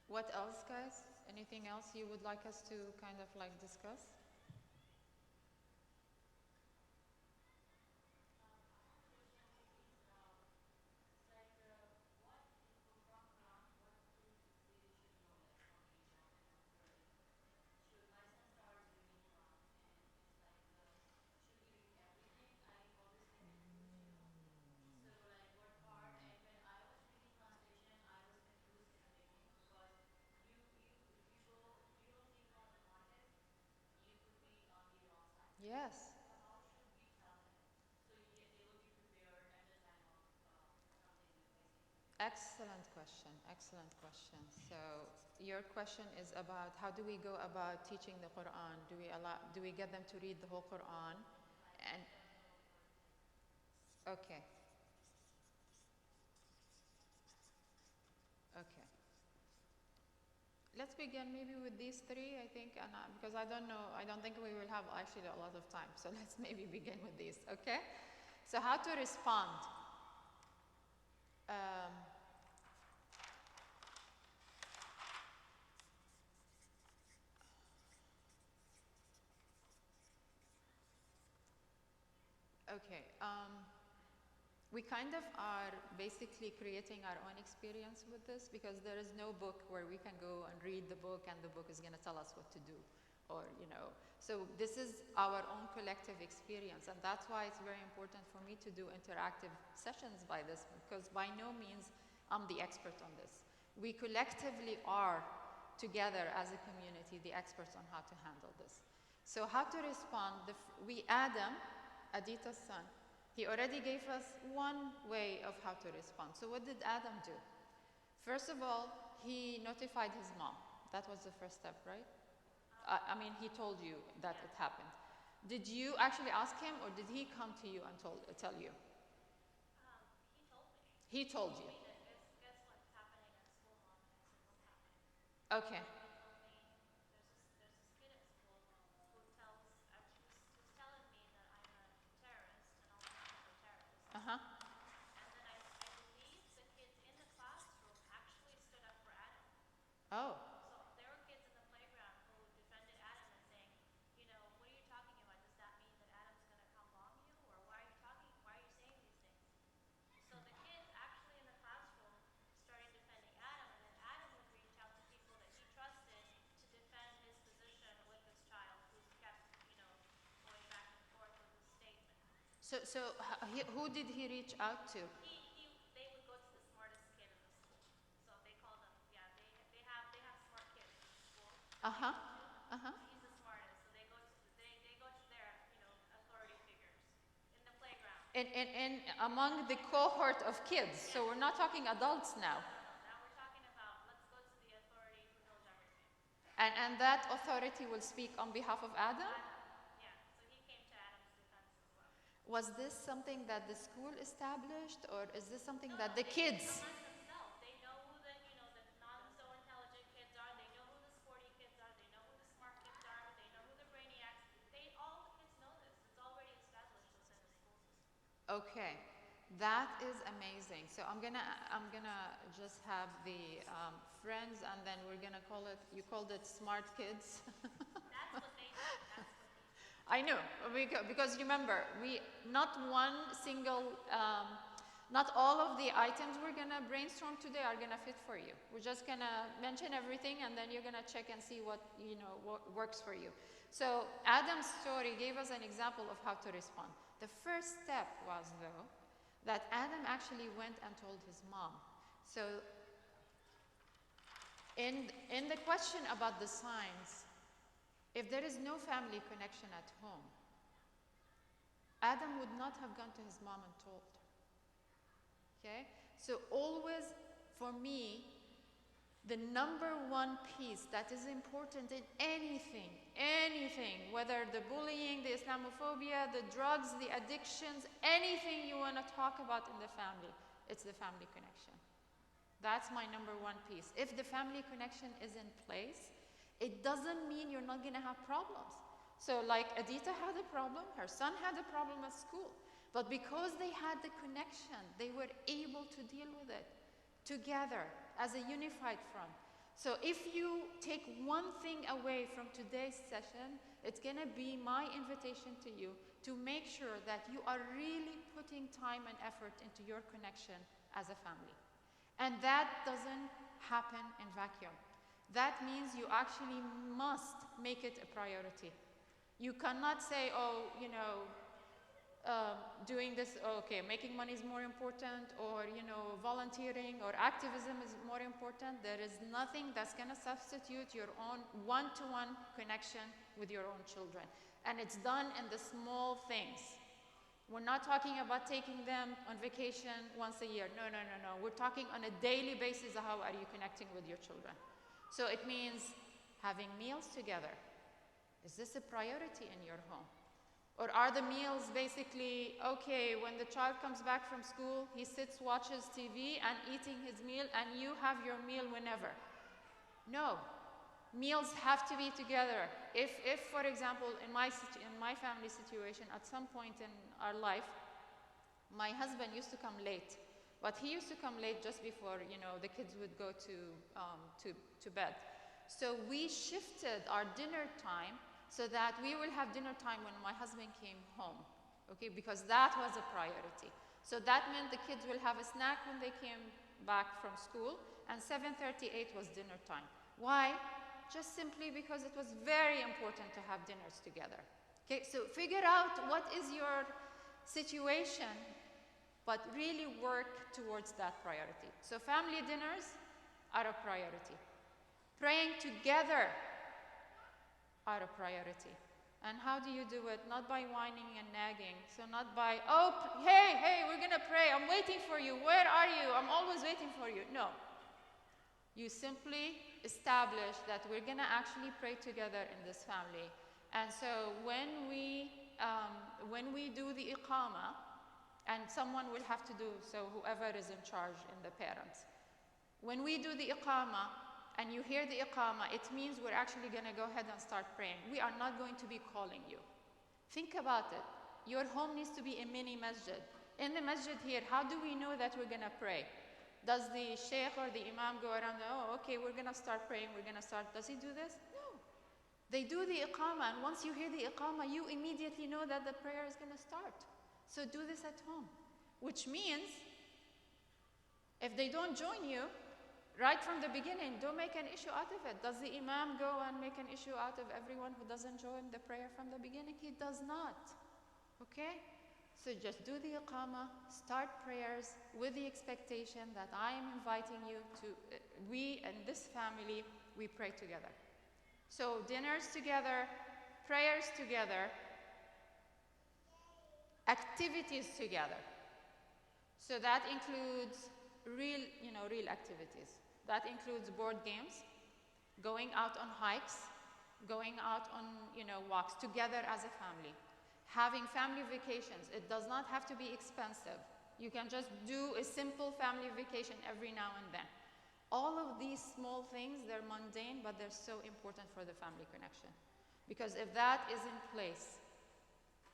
A: What else, guys? Anything else you would like us to kind of like discuss? Yes. Excellent question. Excellent question. So your question is about how do we go about teaching the Quran? Do we get them to read the whole Quran? And okay. Okay. Let's begin maybe with these three, I think, and because I don't know, I don't think we will have actually a lot of time. So let's maybe begin with these, okay? So how to respond? Um, okay. We kind of are basically creating our own experience with this because there is no book where we can go and read the book and the book is going to tell us what to do, or you know. So this is our own collective experience, and that's why it's very important for me to do interactive sessions by this, because by no means I'm the expert on this. We collectively are together as a community the experts on how to handle this. So how to respond? Adam, Adita's son, he already gave us one way of how to respond. So what did Adam do? First of all, he notified his mom. That was the first step, right? I mean, he told you that it happened. Did you actually ask him, or did he come to you and tell you? He told you. Okay. Uh-huh. Oh. Who did he reach out to?
F: They would go to the smartest kid in the school. So they call them, they have smart kids in the school.
A: Uh-huh. Uh-huh.
F: He's the smartest, so they go to their, authority figures in the playground.
A: And among the cohort of kids, so we're not talking adults now.
F: No, now we're talking about let's go to the authority who knows everything.
A: And that authority will speak on behalf of Adam?
F: Yeah, so he came to Adam's defense as well.
A: Was this something that the school established, or is this something that the kids?
F: Themselves. They know who the not so intelligent kids are. They know who the sporty kids are. They know who the smart kids are. They know who the brainiacs. All the kids know this. It's already established within the school system.
A: Okay, that is amazing. So I'm gonna just have the friends, and then we're gonna call it. You called it smart kids.
F: That's what they do.
A: I know, because remember, not one single, not all of the items we're gonna brainstorm today are gonna fit for you. We're just gonna mention everything, and then you're gonna check and see what what works for you. So Adam's story gave us an example of how to respond. The first step was, though, that Adam actually went and told his mom. So In the question about the signs, if there is no family connection at home, Adam would not have gone to his mom and told her. Okay? So always, for me, the number one piece that is important in anything, whether the bullying, the Islamophobia, the drugs, the addictions, anything you want to talk about in the family, it's the family connection. That's my number one piece. If the family connection is in place, it doesn't mean you're not going to have problems. So like Adita had a problem, her son had a problem at school, but because they had the connection, they were able to deal with it together as a unified front. So if you take one thing away from today's session, it's going to be my invitation to you to make sure that you are really putting time and effort into your connection as a family. And that doesn't happen in vacuum. That means you actually must make it a priority. You cannot say, oh, you know, doing this, okay, making money is more important, or, you know, volunteering or activism is more important. There is nothing that's going to substitute your own one-to-one connection with your own children. And it's done in the small things. We're not talking about taking them on vacation once a year. No. We're talking on a daily basis of how are you connecting with your children. So it means having meals together. Is this a priority in your home? Or are the meals basically, okay, when the child comes back from school, he sits, watches TV and eating his meal, and you have your meal whenever? No. Meals have to be together. If for example, in my family situation, at some point in our life, my husband used to come late. But he used to come late just before, you know, the kids would go to bed. So we shifted our dinner time so that we will have dinner time when my husband came home, okay, because that was a priority. So that meant the kids will have a snack when they came back from school, and 7:38 was dinner time. Why? Just simply because it was very important to have dinners together. Okay, so figure out what is your situation, but really work towards that priority. So family dinners are a priority. Praying together are a priority. And how do you do it? Not by whining and nagging. So not by, oh, hey, we're going to pray. I'm waiting for you. Where are you? I'm always waiting for you. No. You simply establish that we're going to actually pray together in this family. And so when we do the iqama, and someone will have to do, so whoever is in charge in the parents. When we do the iqama, and you hear the iqama, it means we're actually going to go ahead and start praying. We are not going to be calling you. Think about it. Your home needs to be a mini masjid. In the masjid here, how do we know that we're going to pray? Does the sheikh or the imam go around, oh, okay, we're going to start praying, we're going to start. Does he do this? No. They do the iqama, and once you hear the iqama, you immediately know that the prayer is going to start. So do this at home, which means if they don't join you, right from the beginning, don't make an issue out of it. Does the imam go and make an issue out of everyone who doesn't join the prayer from the beginning? He does not. Okay? So just do the iqama, start prayers with the expectation that I am inviting you to, we and this family, we pray together. So dinners together, prayers together, activities together. So that includes real activities. That includes board games, going out on hikes, going out on, walks together as a family. Having family vacations. It does not have to be expensive. You can just do a simple family vacation every now and then. All of these small things, they're mundane, but they're so important for the family connection. Because if that is in place,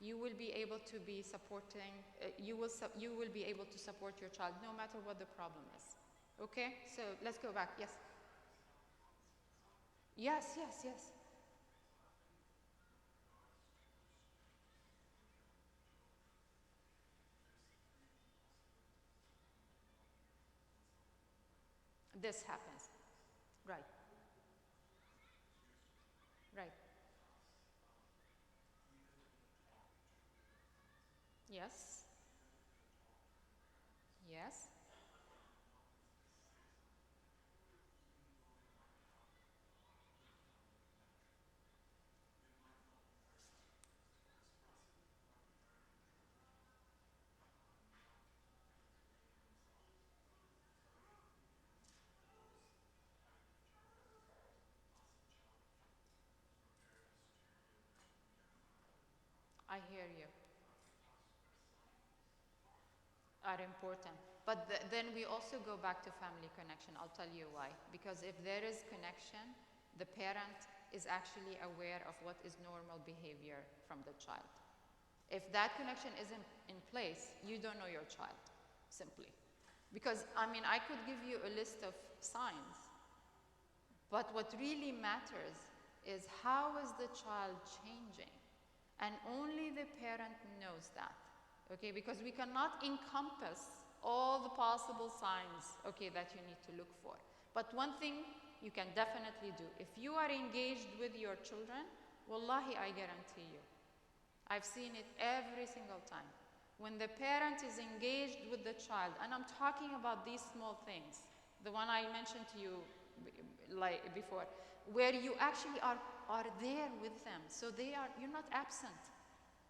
A: you will be able to be supporting, you will be able to support your child no matter what the problem is. Okay? So let's go back. Yes? Yes. This happens. Right. Yes. I hear you. Are important. But then we also go back to family connection. I'll tell you why. Because if there is connection, the parent is actually aware of what is normal behavior from the child. If that connection isn't in place, you don't know your child, simply. Because, I mean, I could give you a list of signs, but what really matters is how is the child changing? And only the parent knows that. Okay, because we cannot encompass all the possible signs, okay, that you need to look for. But one thing you can definitely do, if you are engaged with your children, wallahi, I guarantee you, I've seen it every single time. When the parent is engaged with the child, and I'm talking about these small things, the one I mentioned to you like before, where you actually are there with them, so you're not absent.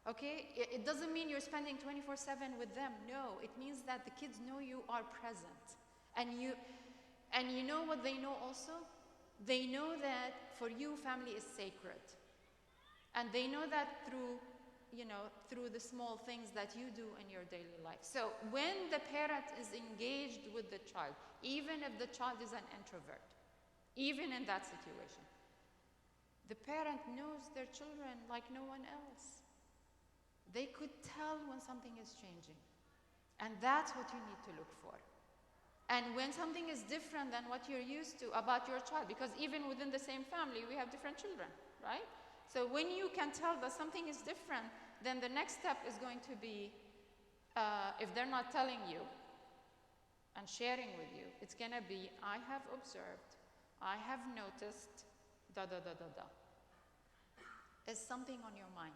A: Okay? It doesn't mean you're spending 24/7 with them. No, it means that the kids know you are present. And you know what they know also? They know that for you, family is sacred. And they know that through the small things that you do in your daily life. So when the parent is engaged with the child, even if the child is an introvert, even in that situation, the parent knows their children like no one else. They could tell when something is changing. And that's what you need to look for. And when something is different than what you're used to about your child, because even within the same family, we have different children, right? So when you can tell that something is different, then the next step is going to be, if they're not telling you and sharing with you, it's going to be, I have observed, I have noticed, da, da, da, da, da. Is something on your mind?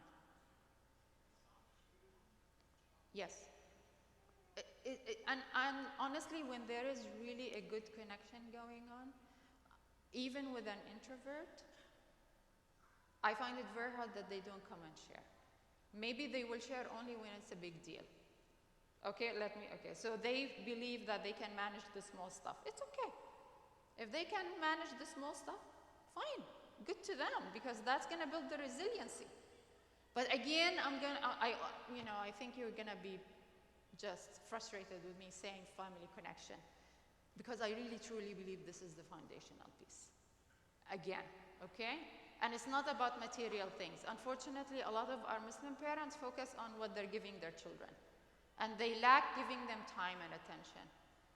A: Yes. And honestly, when there is really a good connection going on, even with an introvert, I find it very hard that they don't come and share. Maybe they will share only when it's a big deal. Okay, so they believe that they can manage the small stuff. It's okay. If they can manage the small stuff, fine, good to them, because that's going to build the resiliency. But again, I think you're going to be just frustrated with me saying family connection, because I really truly believe this is the foundational piece. Again, okay? And it's not about material things. Unfortunately, a lot of our Muslim parents focus on what they're giving their children, and they lack giving them time and attention.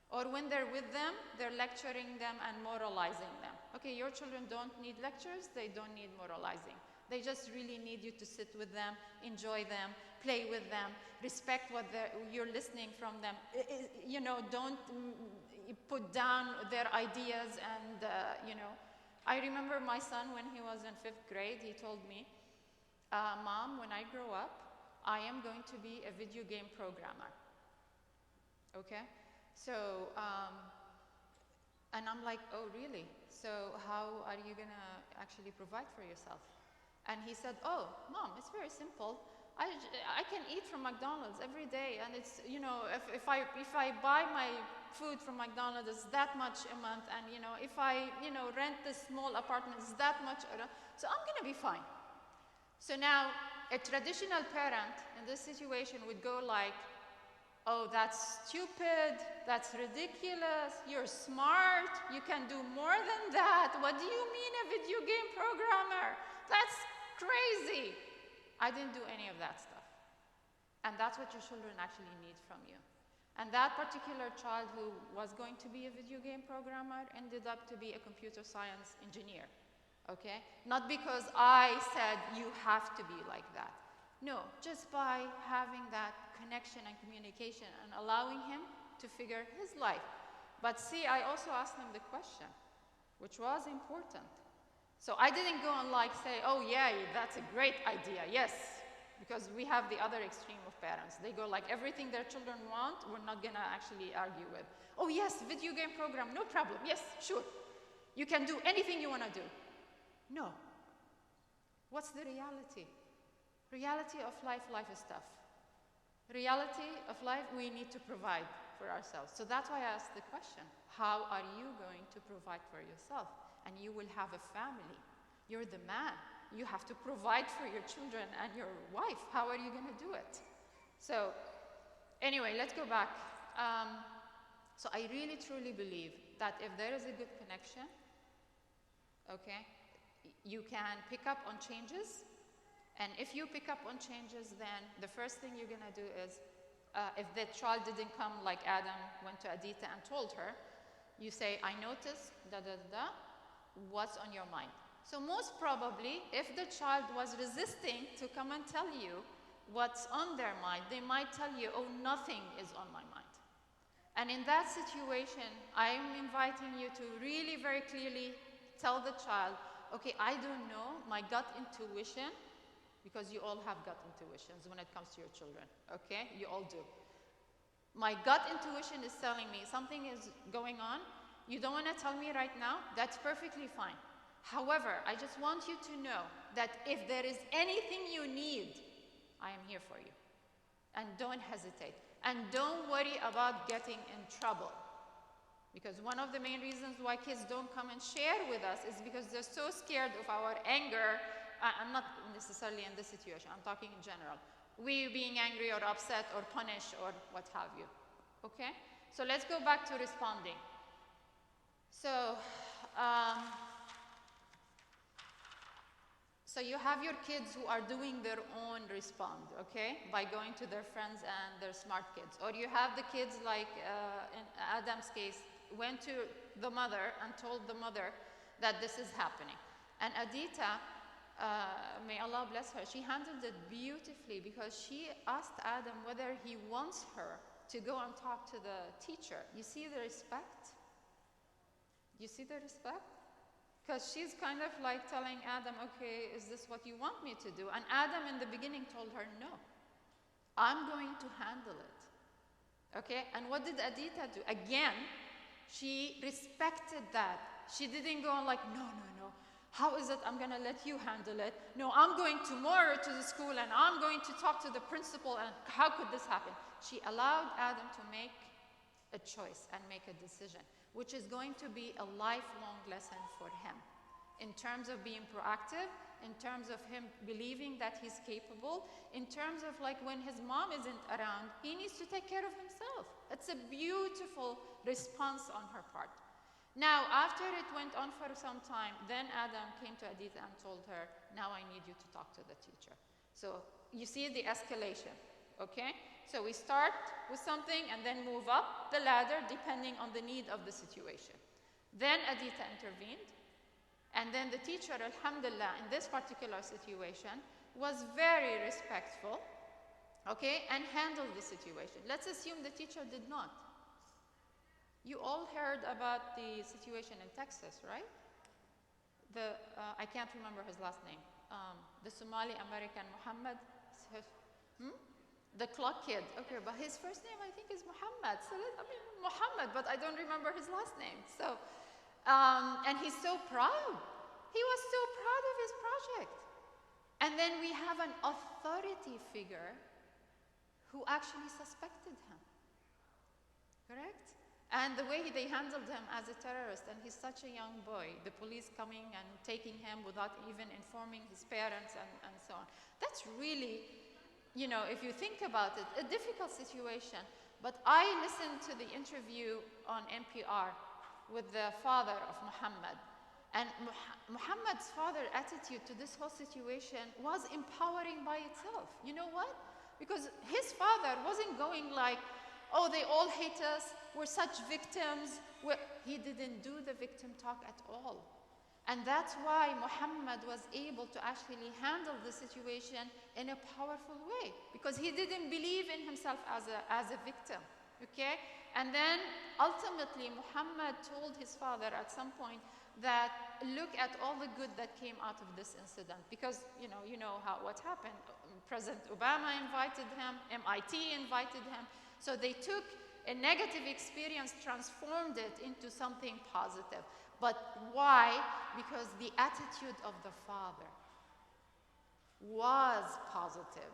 A: Or when they're with them, they're lecturing them and moralizing them. Okay, your children don't need lectures, they don't need moralizing. They just really need you to sit with them, enjoy them, play with them, respect what you're listening from them. Don't put down their ideas and, I remember my son when he was in 5th grade, he told me, Mom, when I grow up, I am going to be a video game programmer. Okay? So, and I'm like, oh, really? So how are you going to actually provide for yourself? And he said, oh, Mom, it's very simple. I can eat from McDonald's every day, and it's, if I buy my food from McDonald's, it's that much a month, and, if I, rent this small apartment, it's that much, so I'm going to be fine. So now, a traditional parent in this situation would go like, oh, that's stupid, that's ridiculous, you're smart, you can do more than that. What do you mean a video game programmer? That's crazy. I didn't do any of that stuff. And that's what your children actually need from you. And that particular child who was going to be a video game programmer ended up to be a computer science engineer, okay? Not because I said you have to be like that. No, just by having that connection and communication and allowing him to figure his life. But see, I also asked him the question, which was important. So I didn't go and say, oh yeah, that's a great idea, yes. Because we have the other extreme of parents. They go like, everything their children want, we're not gonna actually argue with. Oh yes, video game program, no problem, yes, sure. You can do anything you wanna do. No. What's the reality? Reality of life is tough. Reality of life, we need to provide for ourselves. So that's why I asked the question, how are you going to provide for yourself? And you will have a family. You're the man. you have to provide for your children and your wife. How are you going to do it? So anyway, let's go back. So I really truly believe that if there is a good connection, okay, you can pick up on changes. And if you pick up on changes, then the first thing you're going to do is, if the child didn't come like Adam went to Adita and told her, you say, I noticed, what's on your mind? So most probably, if the child was resisting to come and tell you what's on their mind, they might tell you, oh, nothing is on my mind. And in that situation, I am inviting you to really very clearly tell the child, okay, I don't know, my gut intuition, because you all have gut intuitions when it comes to your children, okay? You all do. My gut intuition is telling me something is going on. You don't want to tell me right now? That's perfectly fine. However, I just want you to know that if there is anything you need, I am here for you. And don't hesitate. And don't worry about getting in trouble. Because one of the main reasons why kids don't come and share with us is because they're so scared of our anger. I'm not necessarily in this situation, I'm talking in general. We being angry or upset or punish or what have you. Okay? So let's go back to responding. So, so you have your kids who are doing their own respond, okay, by going to their friends and their smart kids. Or you have the kids like in Adam's case, went to the mother and told the mother that this is happening. And Adita, may Allah bless her, she handled it beautifully because she asked Adam whether he wants her to go and talk to the teacher. You see the respect? You see the respect? Because she's kind of like telling Adam, okay, is this what you want me to do? And Adam in the beginning told her, no, I'm going to handle it. Okay, and what did Adita do? Again, she respected that. She didn't go on like, no, no, no. How is it I'm going to let you handle it? No, I'm going tomorrow to the school and I'm going to talk to the principal and how could this happen? She allowed Adam to make a choice and make a decision, which is going to be a lifelong lesson for him in terms of being proactive, in terms of him believing that he's capable, in terms of like when his mom isn't around, he needs to take care of himself. It's a beautiful response on her part. Now, after it went on for some time, then Adam came to Adita and told her, now I need you to talk to the teacher. So you see the escalation, okay? So we start with something and then move up the ladder depending on the need of the situation. Then Adita intervened, and then the teacher, alhamdulillah, in this particular situation, was very respectful, okay, and handled the situation. Let's assume the teacher did not. You all heard about the situation in Texas, right? I can't remember his last name. The Somali-American Muhammad, the clock kid. Okay, but his first name I think is Muhammad. So Muhammad, but I don't remember his last name. So, and he's so proud. He was so proud of his project. And then we have an authority figure who actually suspected him. Correct? And the way they handled him as a terrorist, and he's such a young boy, the police coming and taking him without even informing his parents and so on. That's really, you know, if you think about it, a difficult situation. But I listened to the interview on NPR with the father of Muhammad. And Muhammad's father's attitude to this whole situation was empowering by itself. You know what? Because his father wasn't going like, oh, they all hate us, we're such victims. He didn't do the victim talk at all. And that's why Muhammad was able to actually handle the situation in a powerful way, because he didn't believe in himself as a victim, okay? And then ultimately Muhammad told his father at some point that look at all the good that came out of this incident, because you know what happened. President Obama invited him, MIT invited him. So they took a negative experience, transformed it into something positive. But why? Because the attitude of the father was positive.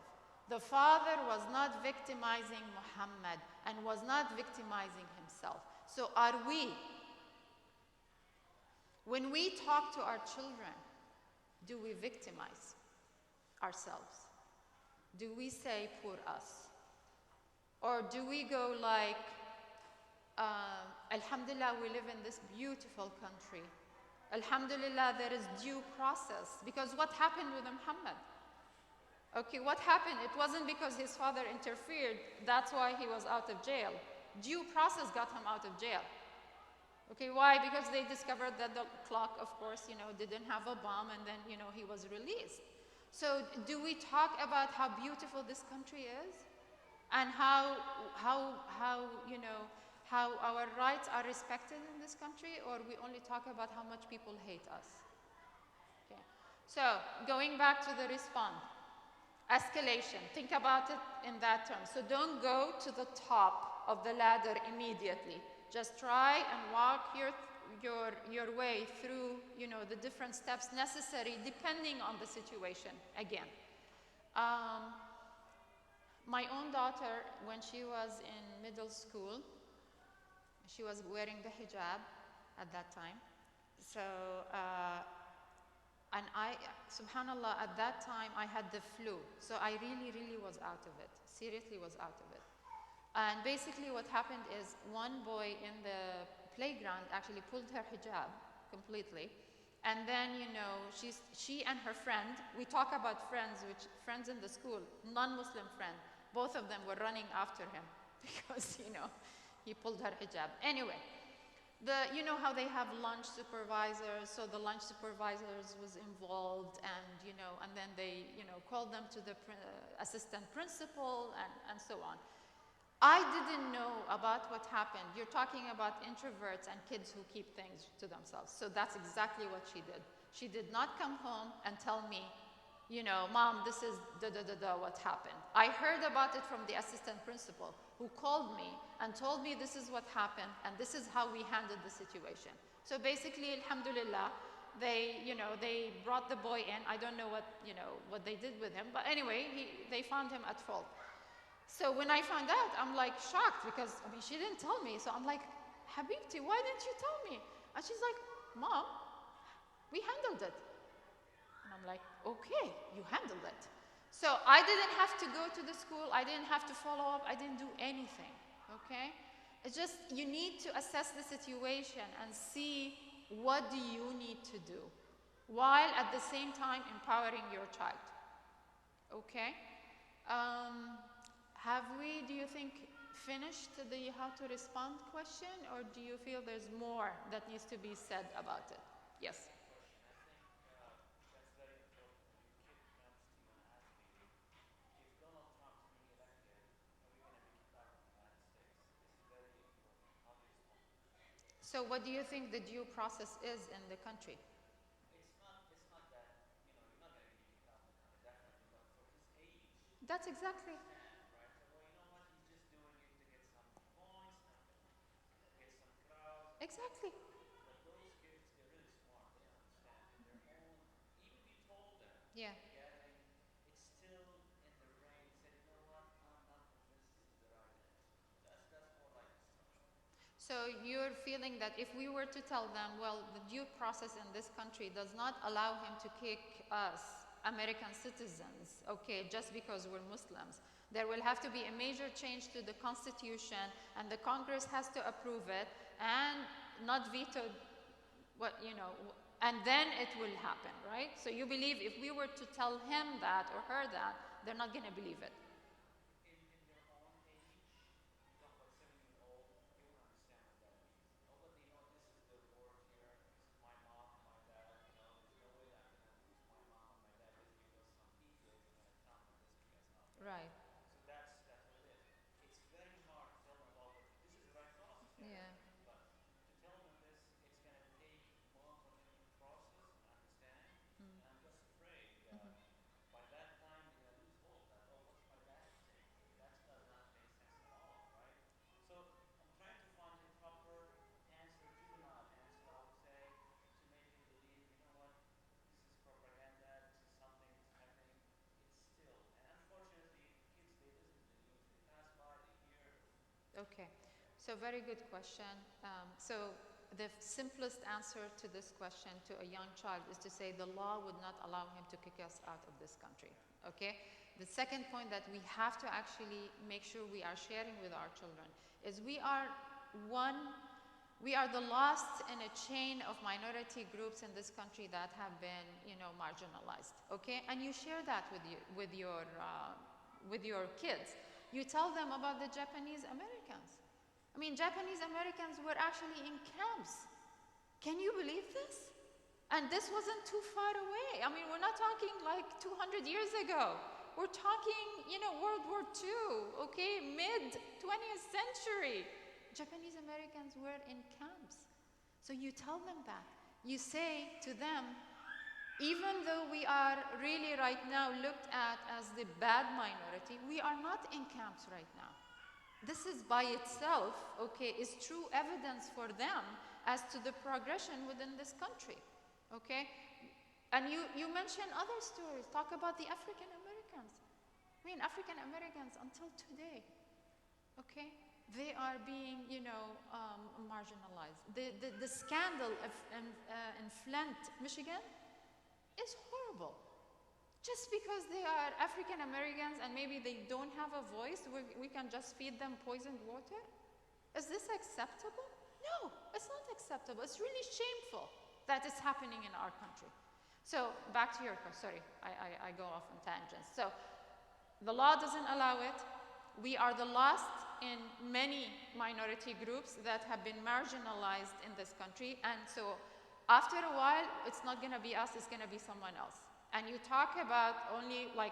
A: The father was not victimizing Muhammad and was not victimizing himself. So are we? When we talk to our children, Do we victimize ourselves? Do we say, poor us? Or do we go like, Alhamdulillah, we live in this beautiful country. Alhamdulillah, there is due process. Because what happened with Muhammad? Okay, what happened? It wasn't because his father interfered. That's why he was out of jail. Due process got him out of jail. Okay, why? Because they discovered that the clock, of course, didn't have a bomb, and then, he was released. So do we talk about how beautiful this country is? And how our rights are respected in this country? Or we only talk about how much people hate us? Okay. So going back to the response. Escalation, think about it in that term. So don't go to the top of the ladder immediately. Just try and walk your way through, the different steps necessary depending on the situation, again. My own daughter, when she was in middle school, she was wearing the hijab at that time. So, and subhanAllah, at that time I had the flu. So I really, really was out of it. Seriously was out of it. And basically what happened is one boy in the playground actually pulled her hijab completely. And then, she and her friend, we talk about friends, friends in the school, non-Muslim friend, both of them were running after him because, he pulled her hijab. Anyway. You know how they have lunch supervisors, so the lunch supervisors was involved, and and then they called them to the assistant principal and so on. I didn't know about what happened. You're talking about introverts and kids who keep things to themselves. So that's exactly what she did. She did not come home and tell me, Mom, this is what happened. I heard about it from the assistant principal who called me and told me this is what happened and this is how we handled the situation. So basically, alhamdulillah, they brought the boy in. I don't know what they did with him, but anyway, they found him at fault. So when I found out, I'm like shocked because, she didn't tell me. So I'm like, Habibti, why didn't you tell me? And she's like, Mom, we handled it. And I'm like, okay, you handled it. So I didn't have to go to the school. I didn't have to follow up. I didn't do anything, okay? It's just you need to assess the situation and see what do you need to do while at the same time empowering your child, okay? Have we, do you think, finished the how to respond question, or do you feel there's more that needs to be said about it? Yes. So what do you think the due process is in the country? That's exactly. Exactly. Yeah. So you're feeling that if we were to tell them, well, the due process in this country does not allow him to kick us, American citizens, okay, just because we're Muslims. There will have to be a major change to the Constitution, and the Congress has to approve it, and not veto what, and then it will happen, right? So you believe if we were to tell him that or her that, they're not going to believe it. Right. Yeah. Okay, so very good question. So the simplest answer to this question to a young child is to say the law would not allow him to kick us out of this country, okay? The second point that we have to actually make sure we are sharing with our children is we are the last in a chain of minority groups in this country that have been, marginalized, okay? And you share that with your kids. You tell them about the Japanese Americans. I mean, Japanese Americans were actually in camps. Can you believe this? And this wasn't too far away. I mean, we're not talking like 200 years ago. We're talking, World War II, okay, mid-20th century. Japanese Americans were in camps. So you tell them that. You say to them, even though we are really right now looked at as the bad minority, we are not in camps right now. This is by itself, okay, is true evidence for them as to the progression within this country, okay? And you mentioned other stories. Talk about the African Americans. I mean, African Americans until today, okay? They are being, marginalized. The scandal in Flint, Michigan, is horrible. Just because they are African Americans and maybe they don't have a voice, we can just feed them poisoned water? Is this acceptable? No, it's not acceptable. It's really shameful that it's happening in our country. So back to your question. Sorry, I go off on tangents. So the law doesn't allow it. We are the last in many minority groups that have been marginalized in this country. And so after a while, it's not going to be us, it's going to be someone else. And you talk about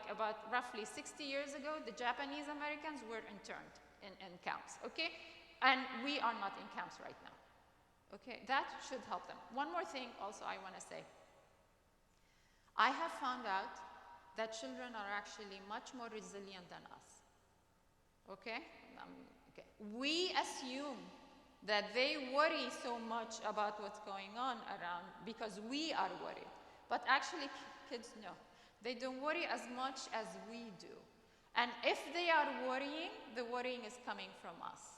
A: about roughly 60 years ago, the Japanese Americans were interned in camps, okay? And we are not in camps right now, okay? That should help them. One more thing also I want to say. I have found out that children are actually much more resilient than us, okay? Okay. We assume that they worry so much about what's going on around because we are worried. But actually, kids, no. They don't worry as much as we do. And if they are worrying, the worrying is coming from us.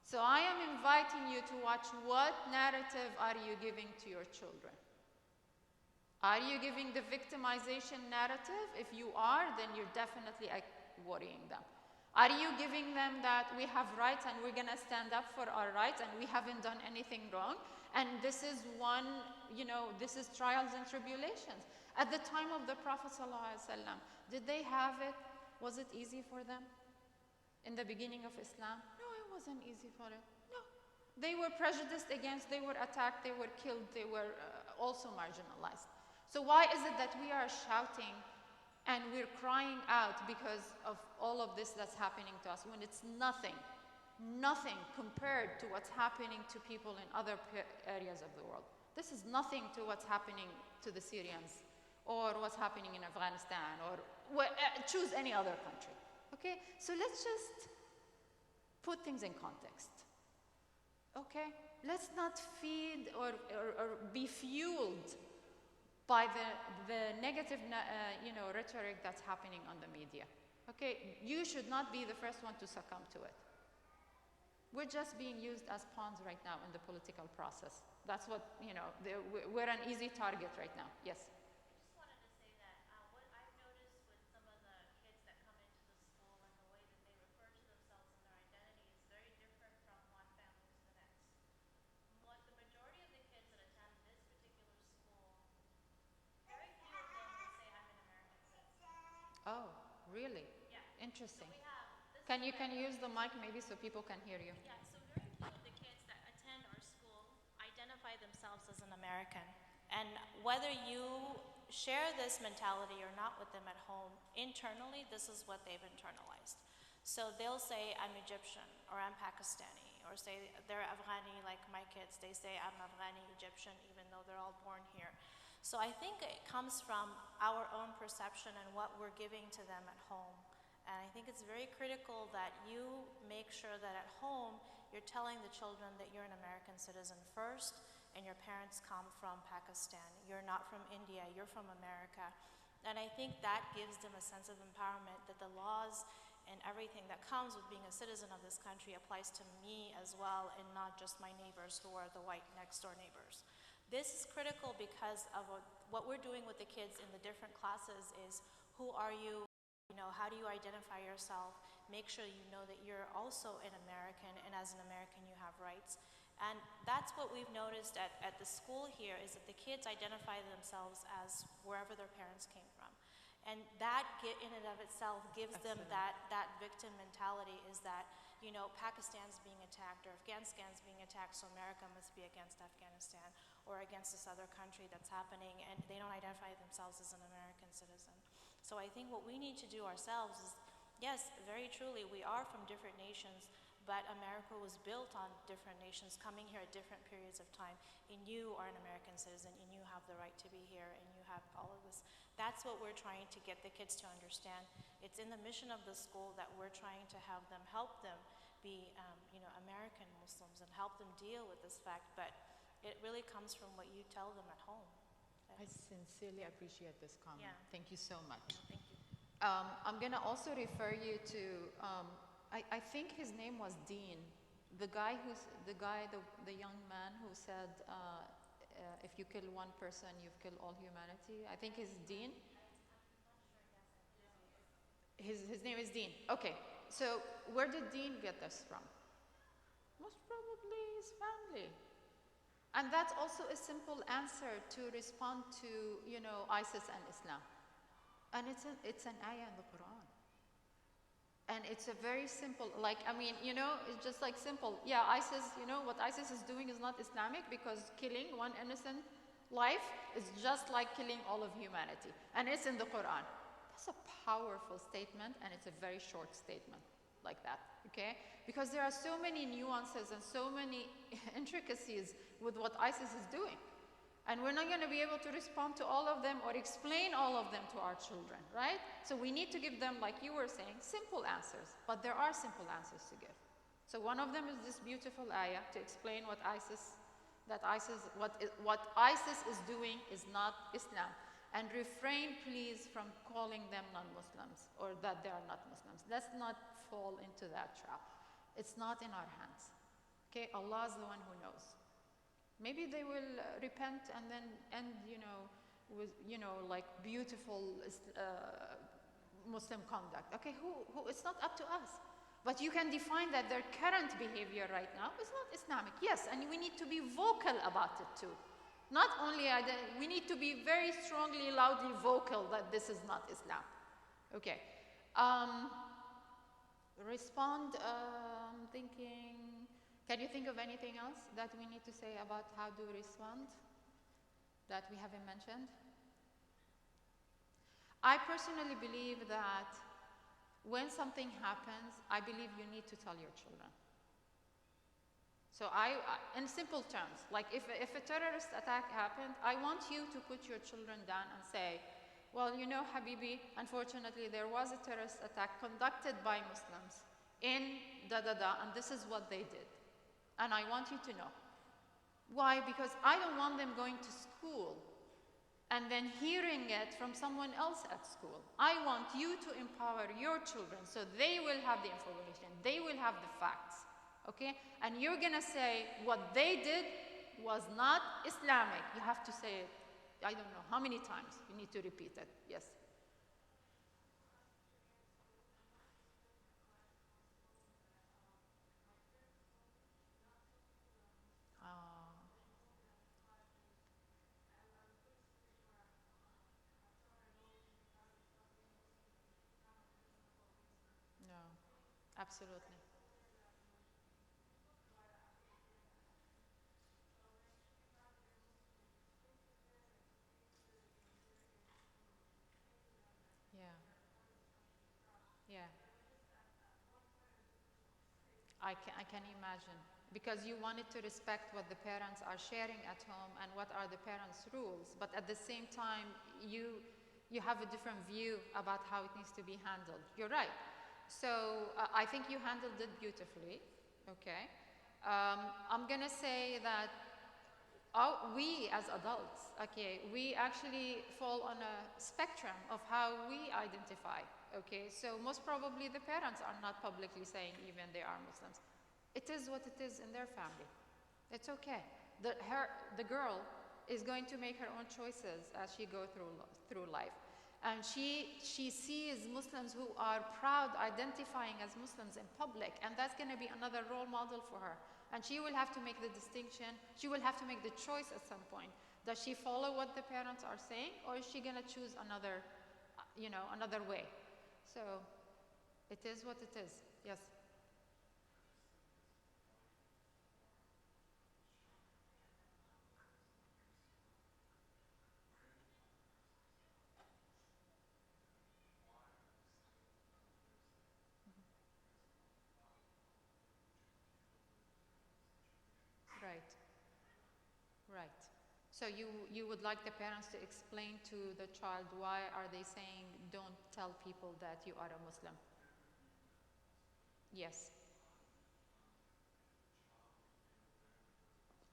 A: So I am inviting you to watch what narrative are you giving to your children. Are you giving the victimization narrative? If you are, then you're definitely worrying them. Are you giving them that we have rights and we're going to stand up for our rights and we haven't done anything wrong? And this is this is trials and tribulations. At the time of the Prophet ﷺ, did they have it? Was it easy for them? In the beginning of Islam? No, it wasn't easy for them. No. They were prejudiced against, they were attacked, they were killed, they were also marginalized. So why is it that we are shouting and we're crying out because of all of this that's happening to us when it's nothing compared to what's happening to people in other areas of the world? This is nothing to what's happening to the Syrians or what's happening in Afghanistan or choose any other country, okay? So let's just put things in context, okay? Let's not feed or be fueled by the negative rhetoric that's happening on the media, okay? You should not be the first one to succumb to it. We're just being used as pawns right now in the political process. That's what, we're an easy target right now. Yes?
O: I just wanted to say that what I've noticed with some of the kids that come into the school and the way that they refer to themselves and their identity is very different from one family to the next. The majority of the kids that attend this particular school, very few of them will say, I'm an American citizen.
A: Oh, really?
O: Yeah.
A: Interesting.
O: So we have,
A: Can you use the mic maybe so people can hear you?
O: Yeah, so very few of the kids that attend our school identify themselves as an American. And whether you share this mentality or not with them at home, internally, this is what they've internalized. So they'll say, I'm Egyptian, or I'm Pakistani, or say they're Afghani like my kids. They say, I'm Afghani Egyptian, even though they're all born here. So I think it comes from our own perception and what we're giving to them at home. And I think it's very critical that you make sure that at home you're telling the children that you're an American citizen first and your parents come from Pakistan. You're not from India, you're from America. And I think that gives them a sense of empowerment that the laws and everything that comes with being a citizen of this country applies to me as well, and not just my neighbors who are the white next door neighbors. This is critical because of what we're doing with the kids in the different classes is, who are you? You know, how do you identify yourself? Make sure you know that you're also an American, and as an American you have rights. And that's what we've noticed at the school here, is that the kids identify themselves as wherever their parents came from. And that in and of itself gives them that victim mentality, is that, you know, Pakistan's being attacked or Afghanistan's being attacked, so America must be against Afghanistan or against this other country that's happening, and they don't identify themselves as an American citizen. So I think what we need to do ourselves is, yes, very truly, we are from different nations, but America was built on different nations coming here at different periods of time, and you are an American citizen, and you have the right to be here, and you have all of this. That's what we're trying to get the kids to understand. It's in the mission of the school that we're trying to have them, help them be, you know, American Muslims, and help them deal with this fact, but it really comes from what you tell them at home.
A: I sincerely appreciate this comment.
O: Yeah.
A: Thank you so much.
O: Thank you.
A: I'm going to also refer you to, I think his name was Dean, the young man who said, if you kill one person, you've killed all humanity. I think he's Dean. His name is Dean. Okay, so where did Dean get this from? Most probably his family. And that's also a simple answer to respond to, you know, ISIS and Islam. And it's an ayah in the Quran. And it's a very simple, like, I mean, you know, it's just like simple. Yeah, ISIS, you know, what ISIS is doing is not Islamic, because killing one innocent life is just like killing all of humanity. And it's in the Quran. That's a powerful statement, and it's a very short statement like that, okay? Because there are so many nuances and so many intricacies with what ISIS is doing. And we're not going to be able to respond to all of them or explain all of them to our children, right? So we need to give them, like you were saying, simple answers. But there are simple answers to give. So one of them is this beautiful ayah to explain what ISIS is doing is not Islam. And refrain, please, from calling them non-Muslims or that they are not Muslims. Let's not fall into that trap. It's not in our hands. Okay, Allah is the one who knows. Maybe they will repent and then end, you know, with, you know, like beautiful Muslim conduct. Okay, it's not up to us. But you can define that their current behavior right now is not Islamic. Yes, and we need to be vocal about it too. Not only, we need to be very strongly, loudly vocal that this is not Islam. Okay. Respond, thinking, can you think of anything else that we need to say about how to respond that we haven't mentioned? I personally believe that when something happens, I believe you need to tell your children. So in simple terms, like if a terrorist attack happened, I want you to put your children down and say, well, you know, Habibi, unfortunately, there was a terrorist attack conducted by Muslims in da-da-da, and this is what they did. And I want you to know. Why? Because I don't want them going to school and then hearing it from someone else at school. I want you to empower your children so they will have the information, they will have the facts, okay? And you're gonna say what they did was not Islamic. You have to say it, I don't know how many times you need to repeat it, yes. No, absolutely. Yeah. Yeah. I can imagine. Because you wanted to respect what the parents are sharing at home and what are the parents' rules, but at the same time, you have a different view about how it needs to be handled. You're right. So I think you handled it beautifully, okay? I'm gonna say that we as adults, okay, we actually fall on a spectrum of how we identify, okay? So most probably the parents are not publicly saying even they are Muslims. It is what it is in their family. It's okay. The girl is going to make her own choices as she goes through life. And she sees Muslims who are proud identifying as Muslims in public, and that's going to be another role model for her. And she will have to make the distinction, she will have to make the choice at some point. Does she follow what the parents are saying, or is she going to choose another, another way? So it is what it is. Yes. Right. Right. So you would like the parents to explain to the child why are they saying don't tell people that you are a Muslim? Yes.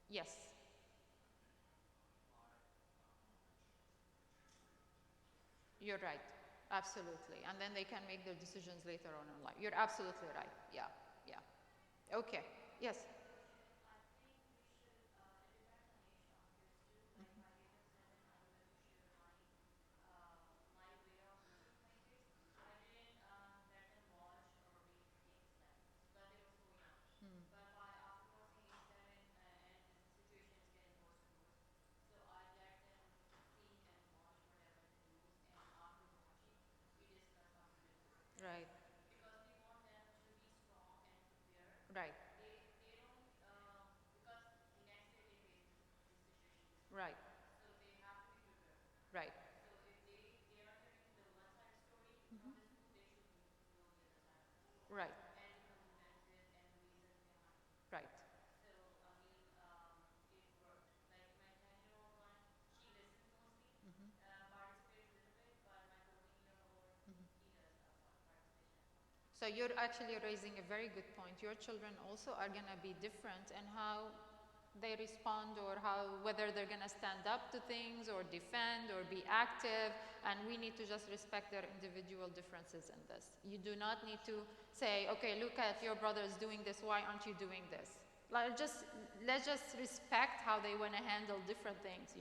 A: Yes. You're right. Absolutely. And then they can make their decisions later on in life. You're absolutely right. Yeah. Yeah. Okay. Yes. Right. Right. Right. Right. Mhm. Right. Right. Mhm. Mhm. So you're actually raising a very good point. Your children also are going to be different in how they respond, or whether they're going to stand up to things or defend or be active, and we need to just respect their individual differences in this. You do not need to say, okay, look at your brothers doing this, why aren't you doing this? Let's just respect how they want to handle different things,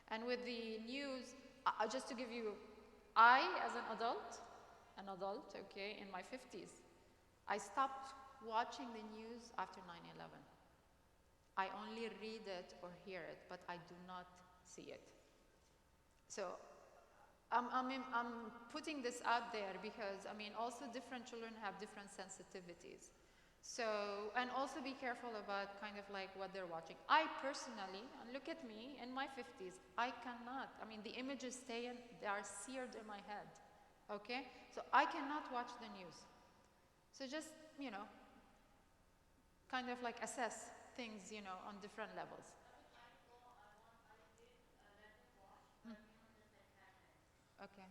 A: And with the news, just to give you, I as an adult, okay, in my 50s, I stopped watching the news after 9/11. I only read it or hear it, but I do not see it. So I'm putting this out there because, also different children have different sensitivities. So, and also be careful about kind of like what they're watching. I personally, and look at me in my 50s, I cannot, the images they are seared in my head, okay? So I cannot watch the news. So just, kind of like assess things, on different levels. Mm. Okay.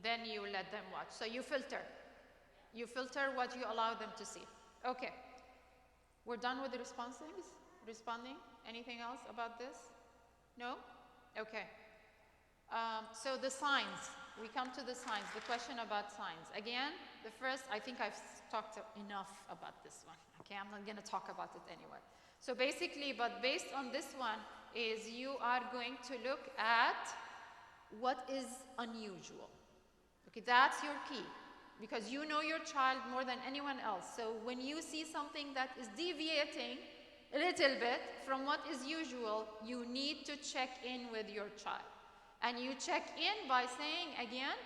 A: Then you let them watch. So you filter. You filter what you allow them to see. Okay. We're done with the responding? Anything else about this? No? Okay. So the signs. We come to the signs, the question about signs. Again, the first, I think I've talked enough about this one. Okay, I'm not going to talk about it anyway. So basically, but based on this one, is you are going to look at what is unusual. Okay, that's your key, because you know your child more than anyone else. So when you see something that is deviating a little bit from what is usual, you need to check in with your child. And you check in by saying, again,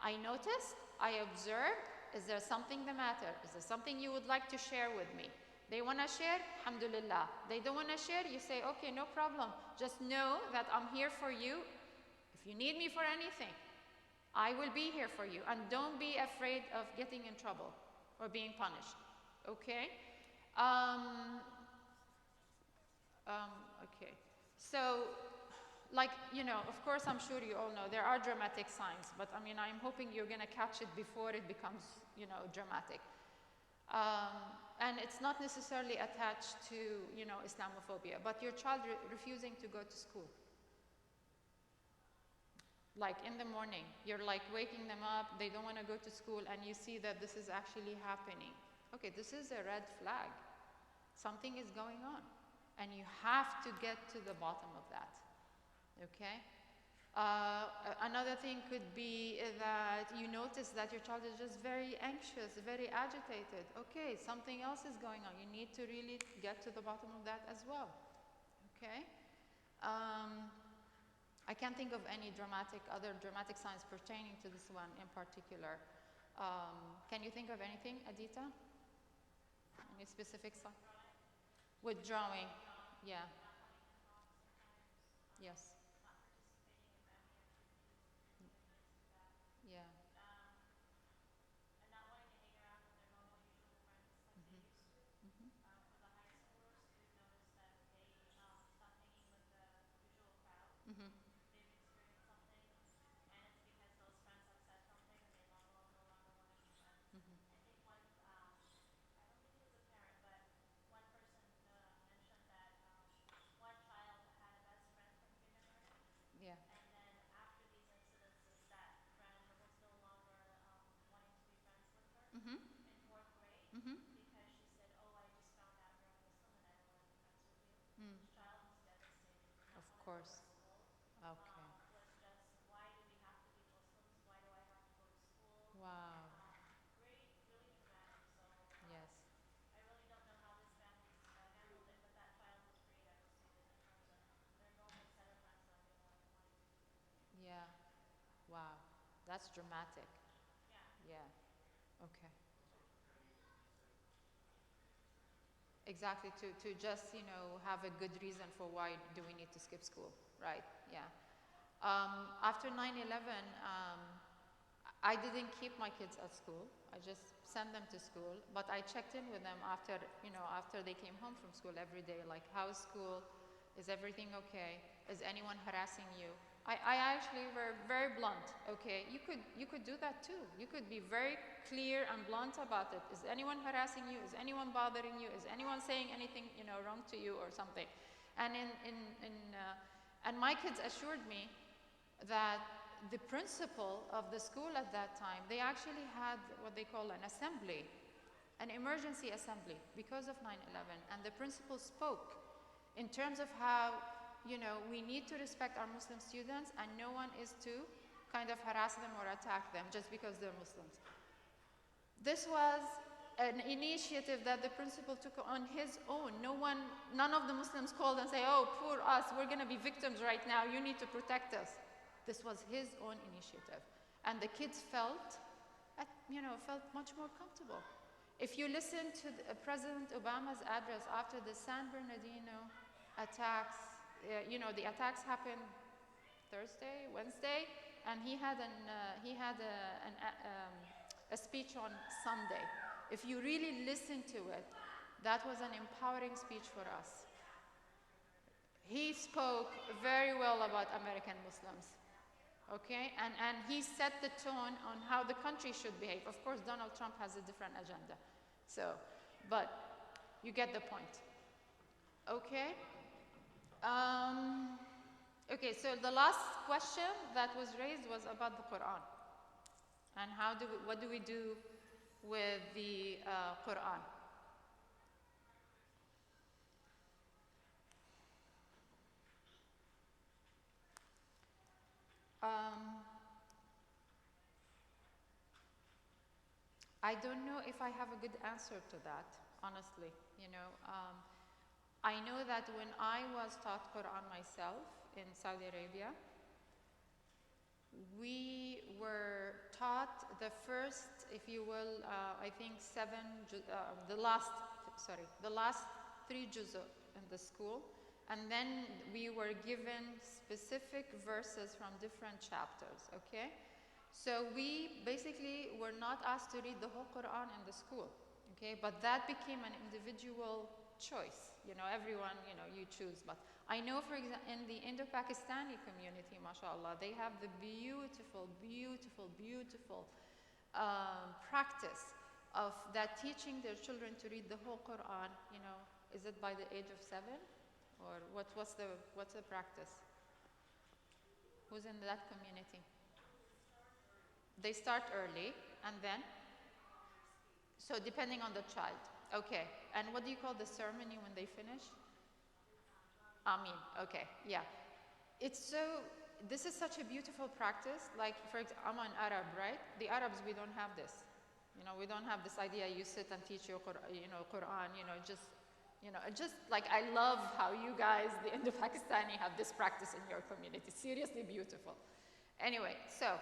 A: I noticed, I observed, is there something the matter? Is there something you would like to share with me? They want to share, alhamdulillah. They don't want to share, you say, okay, no problem. Just know that I'm here for you. If you need me for anything, I will be here for you. And don't be afraid of getting in trouble or being punished. Okay? Okay. So like, you know, of course, I'm sure you all know there are dramatic signs, but I mean, I'm hoping you're going to catch it before it becomes, you know, dramatic. And it's not necessarily attached to, you know, Islamophobia, but your child refusing to go to school. Like in the morning, you're like waking them up, they don't want to go to school, and you see that this is actually happening. Okay, this is a red flag. Something is going on, and you have to get to the bottom of that, okay? Another thing could be that you notice that your child is just very anxious, very agitated. Okay, something else is going on. You need to really get to the bottom of that as well, okay? I can't think of any other dramatic signs pertaining to this one in particular. Can you think of anything, Adita? Any specific sign? Withdrawing, yeah. Yes. Yeah. Mm-hmm. Yeah. Mm-hmm. Mm-hmm. Mm. Of course. Okay. Wow. Yes. Yeah. Wow. That's dramatic. Yeah. Okay. Exactly. To just, you know, have a good reason for why do we need to skip school, right? Yeah. After 9/11, I didn't keep my kids at school. I just sent them to school, but I checked in with them after, you know, after they came home from school every day, like, how's school? Is everything okay? Is anyone harassing you? I actually were very blunt, okay? You could do that too. You could be very clear and blunt about it. Is anyone harassing you? Is anyone bothering you? Is anyone saying anything, you know, wrong to you or something? And and my kids assured me that the principal of the school at that time, they actually had what they call an assembly, an emergency assembly because of 9/11. And the principal spoke in terms of how, you know, we need to respect our Muslim students and no one is to kind of harass them or attack them just because they're Muslims. This was an initiative that the principal took on his own. None of the Muslims called and say, oh, poor us, we're going to be victims right now, you need to protect us. This was his own initiative. And the kids felt much more comfortable. If you listen to President Obama's address after the San Bernardino attacks, the attacks happened Thursday, Wednesday, and he had a speech on Sunday. If you really listen to it, that was an empowering speech for us. He spoke very well about American Muslims. Okay, and he set the tone on how the country should behave. Of course, Donald Trump has a different agenda. So, but you get the point. Okay. Okay, so the last question that was raised was about the Quran. And what do we do with the Quran? I don't know if I have a good answer to that, honestly. I know that when I was taught Quran myself in Saudi Arabia, we were taught the first, if you will, I think the last 3 juz'u in the school, and then we were given specific verses from different chapters, okay? So we basically were not asked to read the whole Quran in the school, okay? But that became an individual choice. Everyone, you choose. But I know, for example, in the Indo-Pakistani community, mashallah, they have the beautiful, beautiful, beautiful practice of that teaching their children to read the whole Quran. You know, is it by the age of 7, or what's the practice? Who's in that community? They start early, and then? So depending on the child. Okay. And what do you call the ceremony when they finish? Amin. Okay. Yeah. This is such a beautiful practice. Like, for example, I'm an Arab, right? The Arabs, we don't have this. You know, we don't have this idea you sit and teach your Quran, just like I love how you guys, the Indo-Pakistani, have this practice in your community. Seriously beautiful. Anyway, so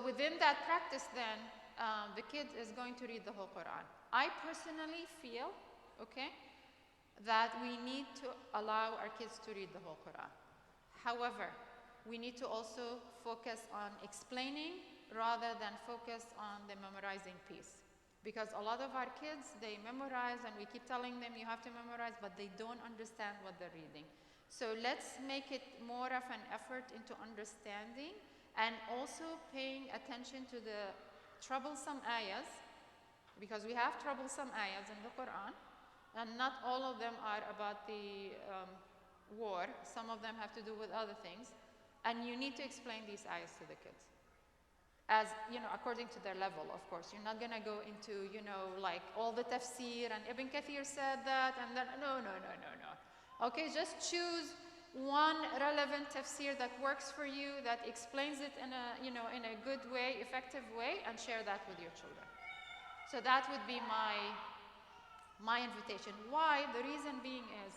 A: within that practice then, the kid is going to read the whole Quran. I personally feel, okay, that we need to allow our kids to read the whole Quran. However, we need to also focus on explaining rather than focus on the memorizing piece. Because a lot of our kids, they memorize and we keep telling them you have to memorize, but they don't understand what they're reading. So let's make it more of an effort into understanding and also paying attention to the troublesome ayahs, because we have troublesome ayahs in the Quran, and not all of them are about the war. Some of them have to do with other things. And you need to explain these ayahs to the kids. As, according to their level, of course. You're not going to go into, like all the tafsir and Ibn Kathir said that, and then, no. Okay, just choose one relevant tafsir that works for you, that explains it in a good way, effective way, and share that with your children. So that would be my invitation. Why? The reason being is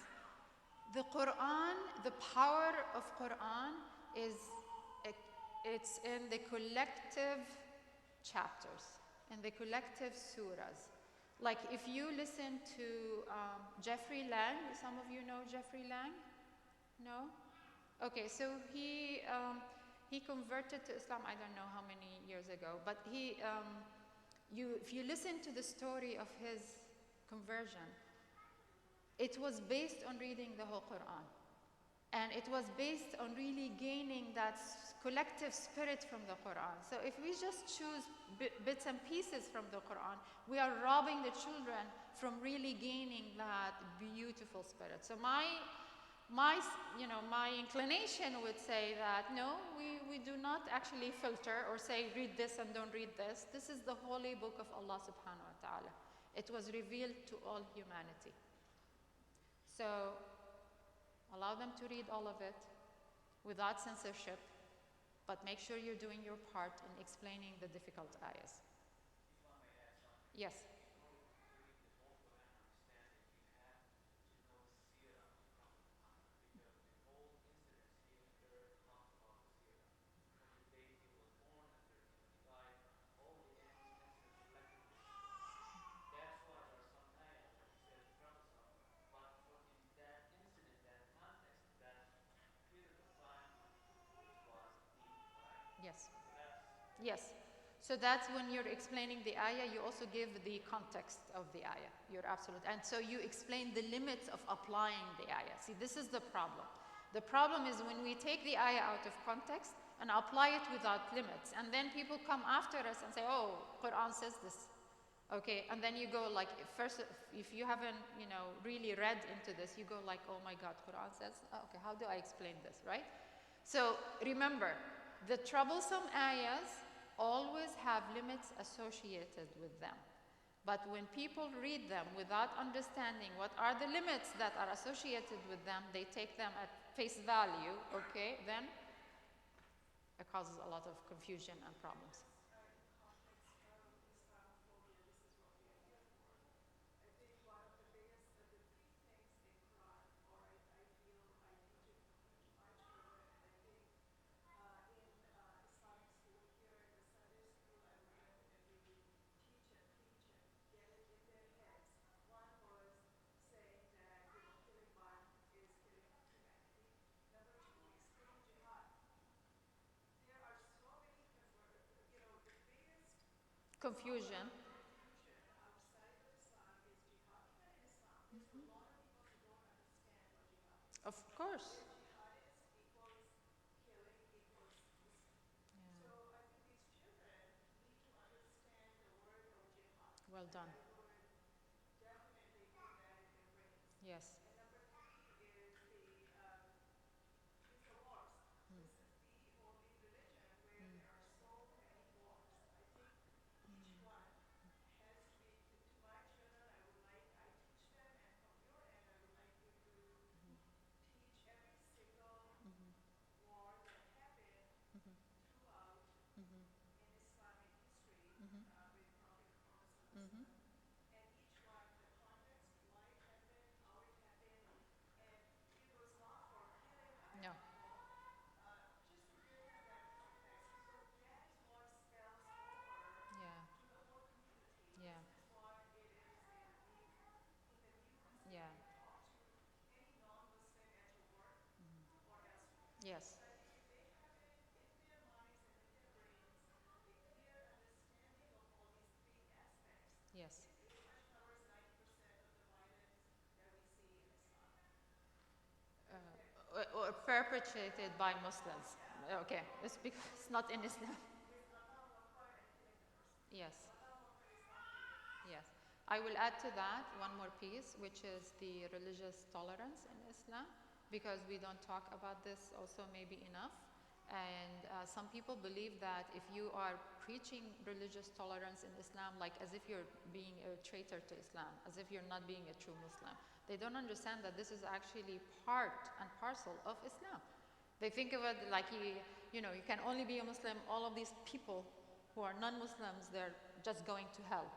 A: the Quran, the power of Quran it's in the collective chapters, in the collective surahs. Like if you listen to Jeffrey Lang, some of you know Jeffrey Lang? No? Okay, so he converted to Islam, I don't know how many years ago, but if you listen to the story of his conversion, it was based on reading the whole Quran. And it was based on really gaining that collective spirit from the Quran. So if we just choose bits and pieces from the Quran, we are robbing the children from really gaining that beautiful spirit. So my inclination would say that no, we do not actually filter or say read this and don't read this. This is the holy book of Allah subhanahu wa ta'ala. It was revealed to all humanity. So allow them to read all of it without censorship, but make sure you're doing your part in explaining the difficult ayahs. Yes. Yes. So that's when you're explaining the ayah, you also give the context of the ayah. You're absolute. And so you explain the limits of applying the ayah. See, this is the problem. The problem is when we take the ayah out of context and apply it without limits. And then people come after us and say, oh, Quran says this. Okay, and then you go like, first, if you haven't, really read into this, you go like, oh my God, Quran says, okay, how do I explain this, right? So remember, the troublesome ayahs always have limits associated with them. But when people read them without understanding what are the limits that are associated with them, they take them at face value, okay, then it causes a lot of confusion and problems. Confusion. Of course. Well done. Yes. No. Yeah. Yeah. Yeah. Yes. Yes. Or perpetrated by Muslims. Okay, it's because it's not in Islam. Yes. Yes. I will add to that one more piece, which is the religious tolerance in Islam, because we don't talk about this also maybe enough. And some people believe that if you are preaching religious tolerance in Islam, like as if you're being a traitor to Islam, as if you're not being a true Muslim. They don't understand that this is actually part and parcel of Islam. They think of it like you know, you can only be a Muslim. All of these people who are non-Muslims, they're just going to hell.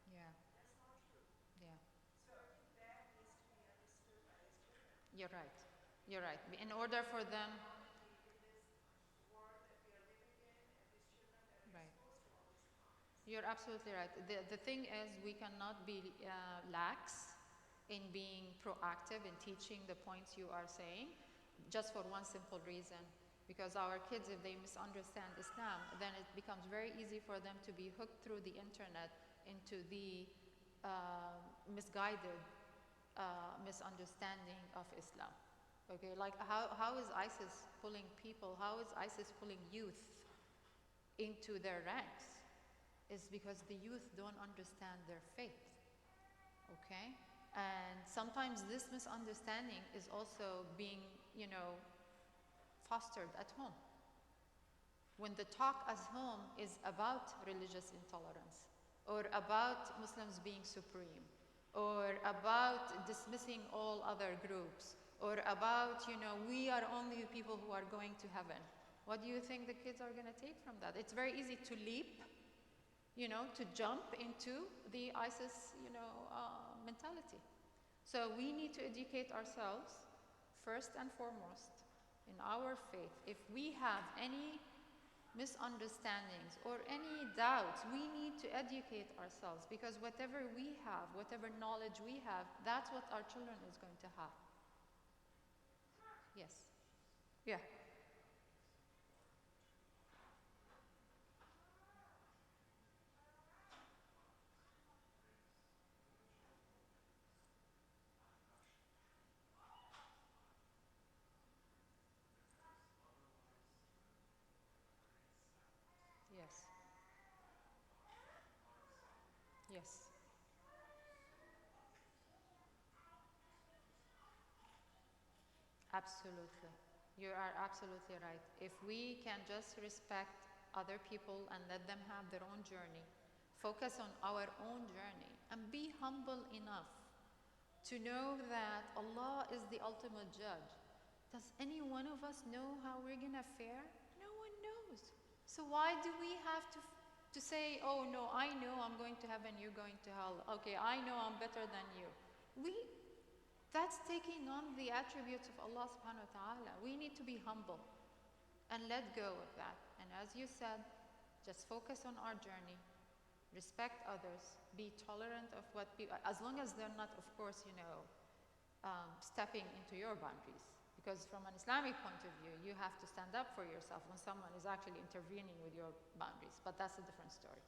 A: Yeah. Yeah. You're right. You're right. In order for them. Right. You're absolutely right. The thing is, we cannot be lax in being proactive in teaching the points you are saying, just for one simple reason. Because our kids, if they misunderstand Islam, then it becomes very easy for them to be hooked through the internet into the misguided misunderstanding of Islam. Okay, like how is ISIS pulling people, how is ISIS pulling youth into their ranks? Is because the youth don't understand their faith. Okay? And sometimes this misunderstanding is also being, you know, fostered at home. When the talk at home is about religious intolerance, or about Muslims being supreme, or about dismissing all other groups, or about, you know, we are only the people who are going to heaven. What do you think the kids are going to take from that? It's very easy to leap, you know, to jump into the ISIS, you know, mentality. So we need to educate ourselves first and foremost in our faith. If we have any misunderstandings or any doubts, we need to educate ourselves, because whatever we have, whatever knowledge we have, that's what our children is going to have. Yes. Yeah. Yes. Yes. Absolutely. You are absolutely right. If we can just respect other people and let them have their own journey, focus on our own journey, and be humble enough to know that Allah is the ultimate judge. Does any one of us know how we're going to fare? No one knows. So why do we have to say, oh no, I know I'm going to heaven, you're going to hell. Okay, I know I'm better than you. That's taking on the attributes of Allah subhanahu wa ta'ala. We need to be humble and let go of that. And as you said, just focus on our journey, respect others, be tolerant of what people, as long as they're not, of course, you know, stepping into your boundaries. Because from an Islamic point of view, you have to stand up for yourself when someone is actually intervening with your boundaries. But that's a different story.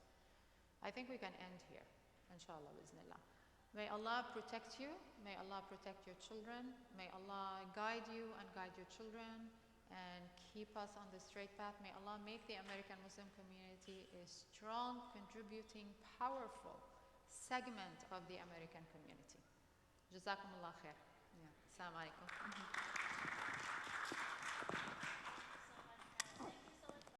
A: I think we can end here, inshallah, bismillah. May Allah protect you. May Allah protect your children. May Allah guide you and guide your children and keep us on the straight path. May Allah make the American Muslim community a strong, contributing, powerful segment of the American community. Jazakumullah khair. Yeah. Assalamu alaikum.